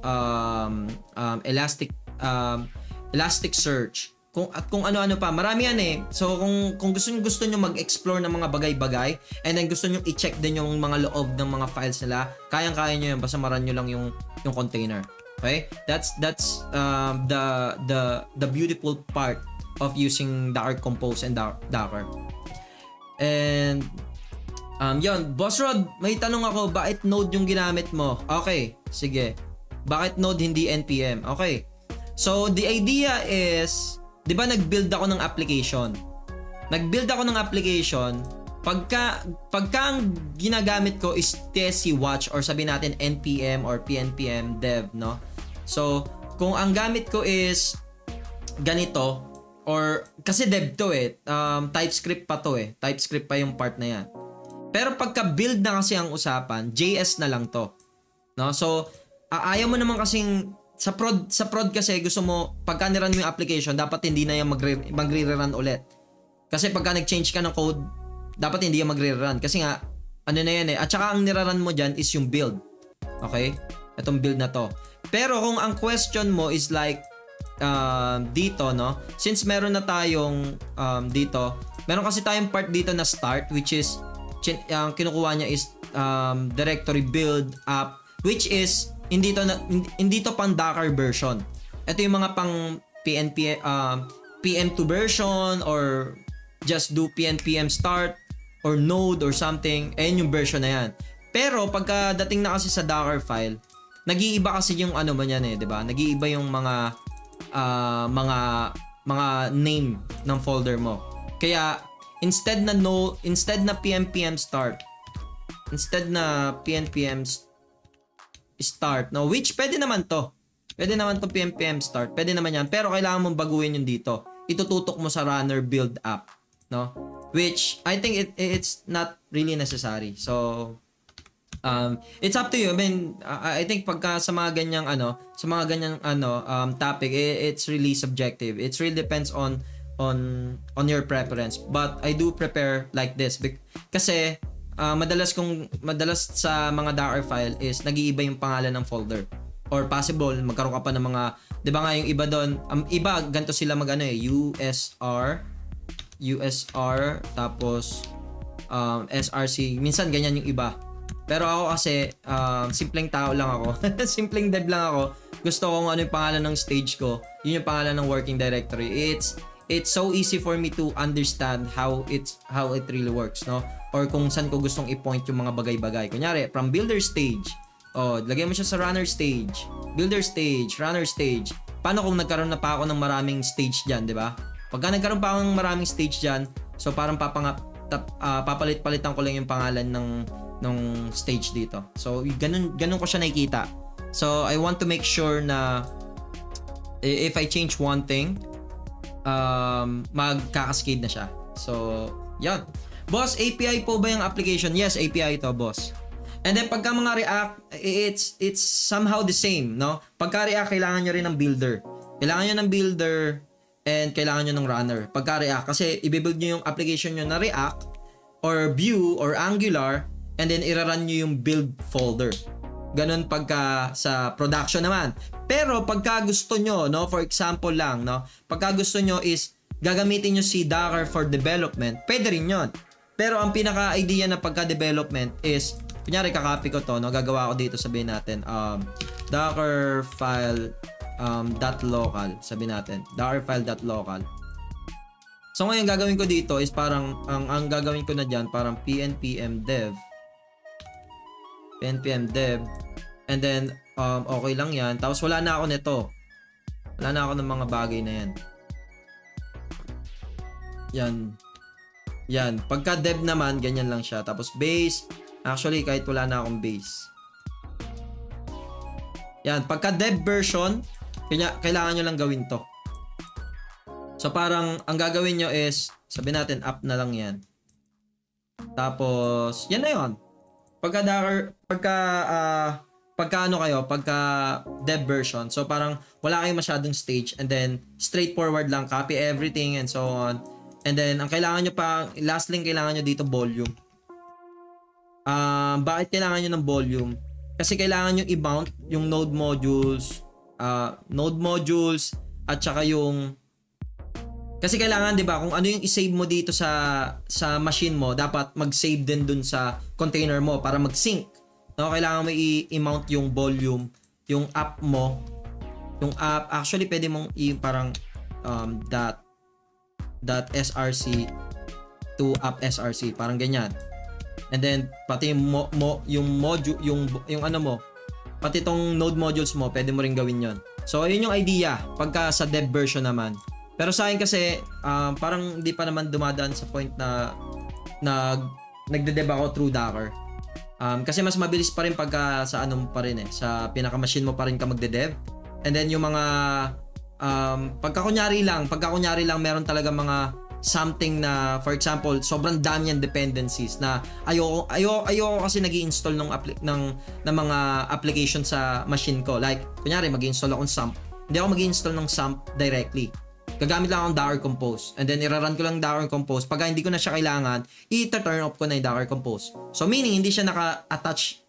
Elasticsearch, kung ano-ano pa. Marami yan eh. So kung gusto niyo mag-explore ng mga bagay-bagay and then gusto niyo i-check din yung mga loob ng mga files nila, kayang-kaya niyo yun basta ma-run niyo lang yung container. Okay? That's the beautiful part of using Docker Compose and Docker. And yun, Boss Rod, may tanong ako, bakit Node yung ginamit mo? Okay, sige. Bakit Node hindi NPM? Okay. So the idea is, 'di ba nag-build ako ng application? Pagka ang ginagamit ko is TSC Watch or sabi natin NPM or PNPM dev, no? So kung ang gamit ko is ganito, or kasi dev to TypeScript pa to TypeScript pa yung part na yan. Pero pagka build na kasi ang usapan, JS na lang to, no? So ayaw mo naman kasing sa prod kasi gusto mo pagka nirun mo yung application, dapat hindi na yan magre-run ulit. Kasi pagka nag-change ka ng code, dapat hindi yan magre-run kasi nga ano na yan eh. At saka ang nirarun mo diyan is yung build. Okay? Itong build na to. Pero kung ang question mo is like dito, no? Since meron na tayong dito, meron kasi tayong part dito na start, which is ang kinukuha niya is directory build app, which is hindi to pang Docker version. Ito yung mga pang PNP PM2 version or just do PNPM start or node or something. Ayun yung version na yan. Pero pagka dating na kasi sa Docker file, nag-iiba kasi yung ano ba yan eh, 'di ba? Nag-iiba yung mga name ng folder mo. Kaya instead na PNPM start, no, which pwede naman to PNPM start, pwede naman yan, pero kailangan mong baguhin yung dito, itututok mo sa runner build app, no, which I think it's not really necessary. So it's up to you. I mean, I think pagka sa mga ganyang topic, it's really subjective. It really depends on your preference. But I do prepare like this kasi madalas sa mga Docker file is nag-iiba yung pangalan ng folder. Or possible magkaroon ka pa ng mga, 'di ba nga yung iba doon, iba ganito sila magano eh, USR tapos SRC. Minsan ganyan yung iba. Pero ako kasi simpleng tao lang ako. Simpleng dev lang ako. Gusto ko kung ano yung pangalan ng stage ko. Yun yung pangalan ng working directory. It's so easy for me to understand how it really works, no? Or kung saan ko gustong i-point yung mga bagay-bagay. Kunyari, from builder stage, lagay mo siya sa runner stage, builder stage, runner stage. Paano kung nagkaroon na pa ako ng maraming stage diyan, 'di ba? Pagka nagkaroon pa ako ng maraming stage diyan, so parang papalit-palitan ko lang yung pangalan ng stage dito. So ganun ko siya nakikita. So I want to make sure na if I change one thing, magkakascade na siya. So yan. Boss, API po ba yung application? Yes, API ito, boss. And then pagka mga React, it's somehow the same, no? Pagka React, kailangan nyo rin ng builder. Kailangan nyo ng builder and kailangan nyo ng runner. Pagka React, kasi i-build nyo yung application nyo na React or Vue or Angular and then i-run nyo yung build folder. Ganun pagka sa production naman. Pero pagka gusto nyo, no, for example lang, no, pagka gusto nyo is gagamitin nyo si Docker for development, pwede rin yun. Pero ang pinaka-idea na pagka-development is, kunyari kakopy ko to, no, gagawa ko dito, sabihin natin, Docker file .local, sabihin natin, Docker file .local. So ngayon gagawin ko dito is parang, ang gagawin ko na dyan, parang pnpm dev, and then, okay lang yan. Tapos wala na ako nito. Wala na ako ng mga bagay na yan. Yan. Pagka dev naman, ganyan lang siya. Tapos base, actually kahit wala na akong base. Yan, pagka dev version, kailangan nyo lang gawin to. So parang ang gagawin nyo is, sabihin natin app na lang yan. Tapos, yan na yun. Pagka Docker, pagka dev version, so parang wala kayong masyadong stage and then straightforward lang, copy everything and so on. And then, ang kailangan nyo pa, last link kailangan nyo dito, volume. Bakit kailangan nyo ng volume? Kasi kailangan nyo i-mount yung node modules, at saka yung, kasi kailangan, di ba, kung ano yung i-save mo dito sa machine mo, dapat mag-save din dun sa container mo para mag-sync. No? Kailangan mo i-mount yung volume, yung app mo, yung app, actually, pwede mong parang, .src to app src, parang ganyan. And then pati yung module, yung ano mo, pati tong node modules mo, pwede mo rin gawin yon. So ayun yung idea pagka sa dev version naman. Pero sa akin kasi parang hindi pa naman dumadaan sa point na nagde-dev ako through Docker. Kasi mas mabilis pa rin pagka sa ano pa rin sa pinaka-machine mo pa rin ka magde-dev. And then yung mga pagka kunyari lang meron talaga mga something na, for example, sobrang dami yung dependencies na ayoko kasi nag-i-install ng mga application sa machine ko. Like, kunyari, mag-i-install ako ng SAMP. Hindi ako mag-i-install ng SAMP directly. Gagamit lang akong Docker Compose. And then, irarun ko lang Docker Compose. Pagka hindi ko na siya kailangan, i-turn off ko na yung Docker Compose. So, meaning, hindi siya naka-attach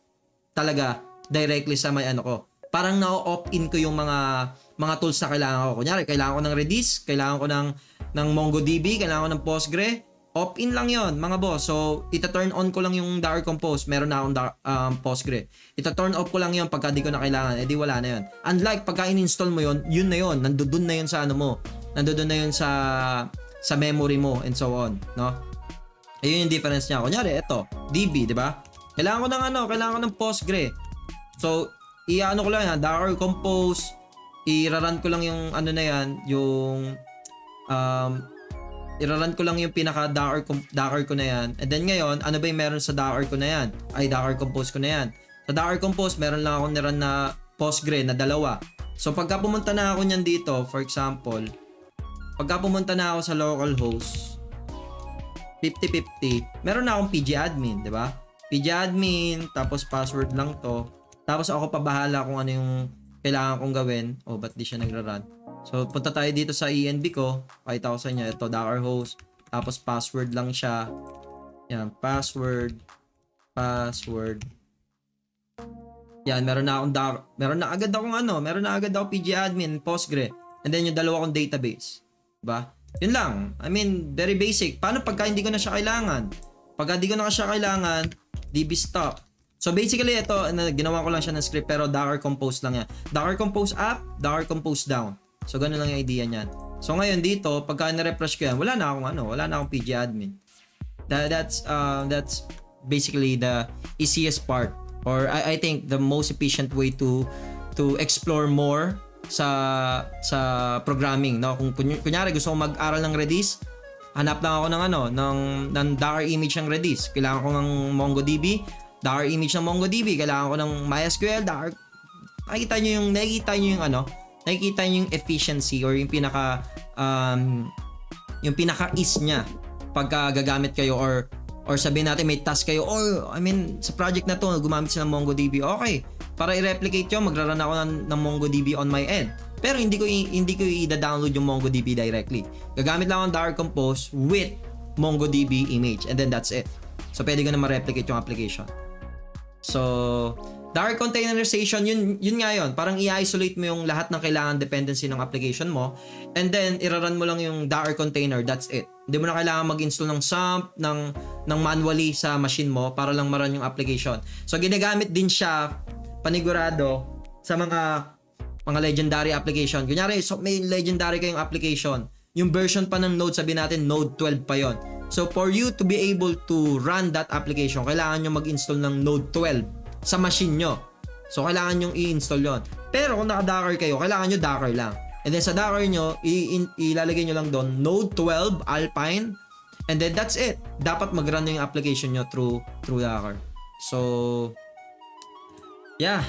talaga directly sa may ano ko. Parang na-opt-in ko yung mga tools na kailangan ko. Kunyari, kailangan ko ng Redis, kailangan ko ng MongoDB, kailangan ko ng Postgre. Opt-in lang yon mga boss. So, ita-turn on ko lang yung Docker Compose. Meron na akong Postgre. Ita-turn off ko lang yon pagka di ko na kailangan. Eh di wala na yon. Unlike pagka in-install mo yon, yun na yon. Nandoon na yon sa ano mo. Nandoon na yon sa memory mo and so on, no? Ayun yung difference niya. Kunyari, ito, DB, di ba? Kailangan ko ng Postgre. So, i-ano ko lang yan, Docker Compose, i-run ko lang yung ano na yan, yung i-run ko lang yung pinaka Docker ko na yan. And then ngayon, ano ba yung meron sa Docker ko na yan? Ay, Docker Compose ko na yan. Sa Docker Compose, meron lang akong niran na Postgre na 2. So, pagka pumunta na ako niyan dito, for example, pagka pumunta na ako sa localhost 5050, meron na akong pgadmin, di ba? Pgadmin, tapos password lang to. Tapos ako pa bahala kung ano yung kailangan kong gawin. Oh, ba't di siya nagra-run? So, punta tayo dito sa ENB ko. Pakita ko sa inyo. Ito, Docker host. Tapos, password lang siya. Yan, password. Yan, meron na agad ako pgadmin, Postgre. And then, yung 2 kong database. Diba? Yun lang. I mean, very basic. Paano pagka hindi ko na siya kailangan? Pagka hindi ko na siya kailangan, db stop. So basically ito, ginawa ko lang siya ng script pero Docker Compose lang yan. Docker Compose up, Docker Compose down. So ganun lang yung idea niyan. So ngayon dito, pagka na-refresh ko yan, wala na akong pgadmin. That's basically the easiest part, or I think the most efficient way to explore more sa programming, no? Kung kunyari gusto ko mag-aral ng Redis, hanap lang ako ng Docker image ng Redis. Kailangan ko ng MongoDB, Docker image ng MongoDB, kailangan ko ng MySQL, Docker. Nakikita niyo yung efficiency or yung pinaka ease niya pagka gagamit kayo or sabihin natin may task kayo or I mean sa project na to gumamit sila ng MongoDB. Okay, para i-replicate yun, magra-run ako ng MongoDB on my end. Pero hindi ko i-download yung MongoDB directly. Gagamit lang ako ng Docker Compose with MongoDB image and then that's it. So pwede ko na ma-replicate yung application. So Docker containerization, yun nga yun. Parang i-isolate mo yung lahat ng kailangan dependency ng application mo and then i-run mo lang yung Docker container, that's it. Hindi mo na kailangan mag-install ng SAMP ng manually sa machine mo para lang ma-run yung application. So ginagamit din siya panigurado sa mga legendary application. Kunyari, so may legendary kayong application. Yung version pa ng Node, sabi natin Node 12 pa yon. So for you to be able to run that application, kailangan nyo mag-install ng Node 12 sa machine nyo. So kailangan nyo i-install yon. Pero kung naka-Docker kayo, kailangan nyo Docker lang. And then sa Docker nyo, ilalagay nyo lang doon Node 12 Alpine. And then that's it. Dapat mag-run yung application nyo through Docker. So yeah.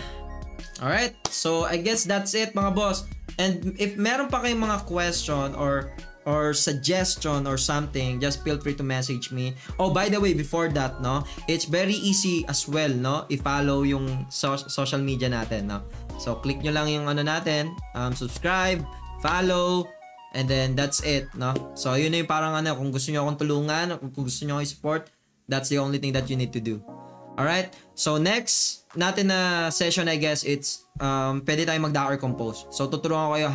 Alright. So I guess that's it mga boss. And if meron pa kayong mga question or suggestion or something, just feel free to message me. Oh, by the way, before that, no, it's very easy as well, no, i-follow yung social media natin, no. So click nyo lang yung natin, subscribe, follow, and then that's it, no. So yun na yung parang kung gusto nyo akong tulungan, kung gusto nyo akong support, that's the only thing that you need to do. Alright, so next natin na session, I guess it's pwede tayong mag-Docker Compose. So tuturuan ko kayo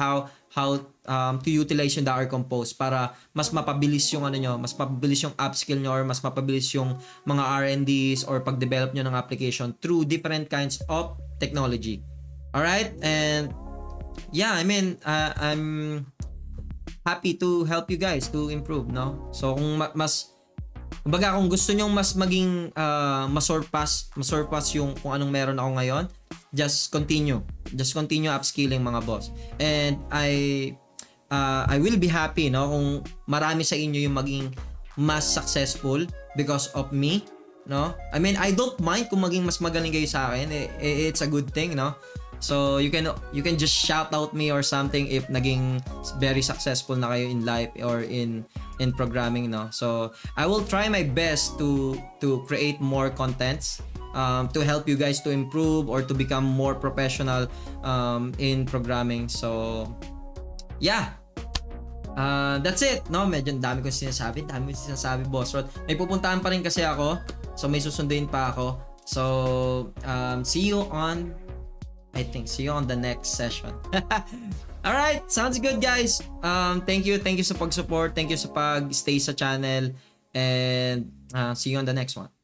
how to utilize yung Docker Compose para mas mapabilis yung mas mapabilis yung upskill nyo or mas mapabilis yung mga R&Ds or pag-develop nyo ng application through different kinds of technology. Alright, and yeah, I mean I'm happy to help you guys to improve, no? So kung kumbaga kung gusto nyong mas maging masurpass yung kung anong meron ako ngayon, just continue upskilling mga boss. And I will be happy, no, kung marami sa inyo yung maging mas successful because of me, no? I mean, I don't mind kung maging mas magaling kayo sa akin. It's a good thing, no? So you can just shout out me or something if naging very successful na kayo in life or in programming, no. So I will try my best to create more contents to help you guys to improve or to become more professional in programming. So yeah. That's it, no? Medyo dami kong sinasabi, Boss Rod. May pupuntahan pa rin kasi ako. So may susunduin pa ako. So see you on the next session. Alright, sounds good, guys. Thank you sa pag-support, thank you sa pag-stay sa channel, and see you on the next one.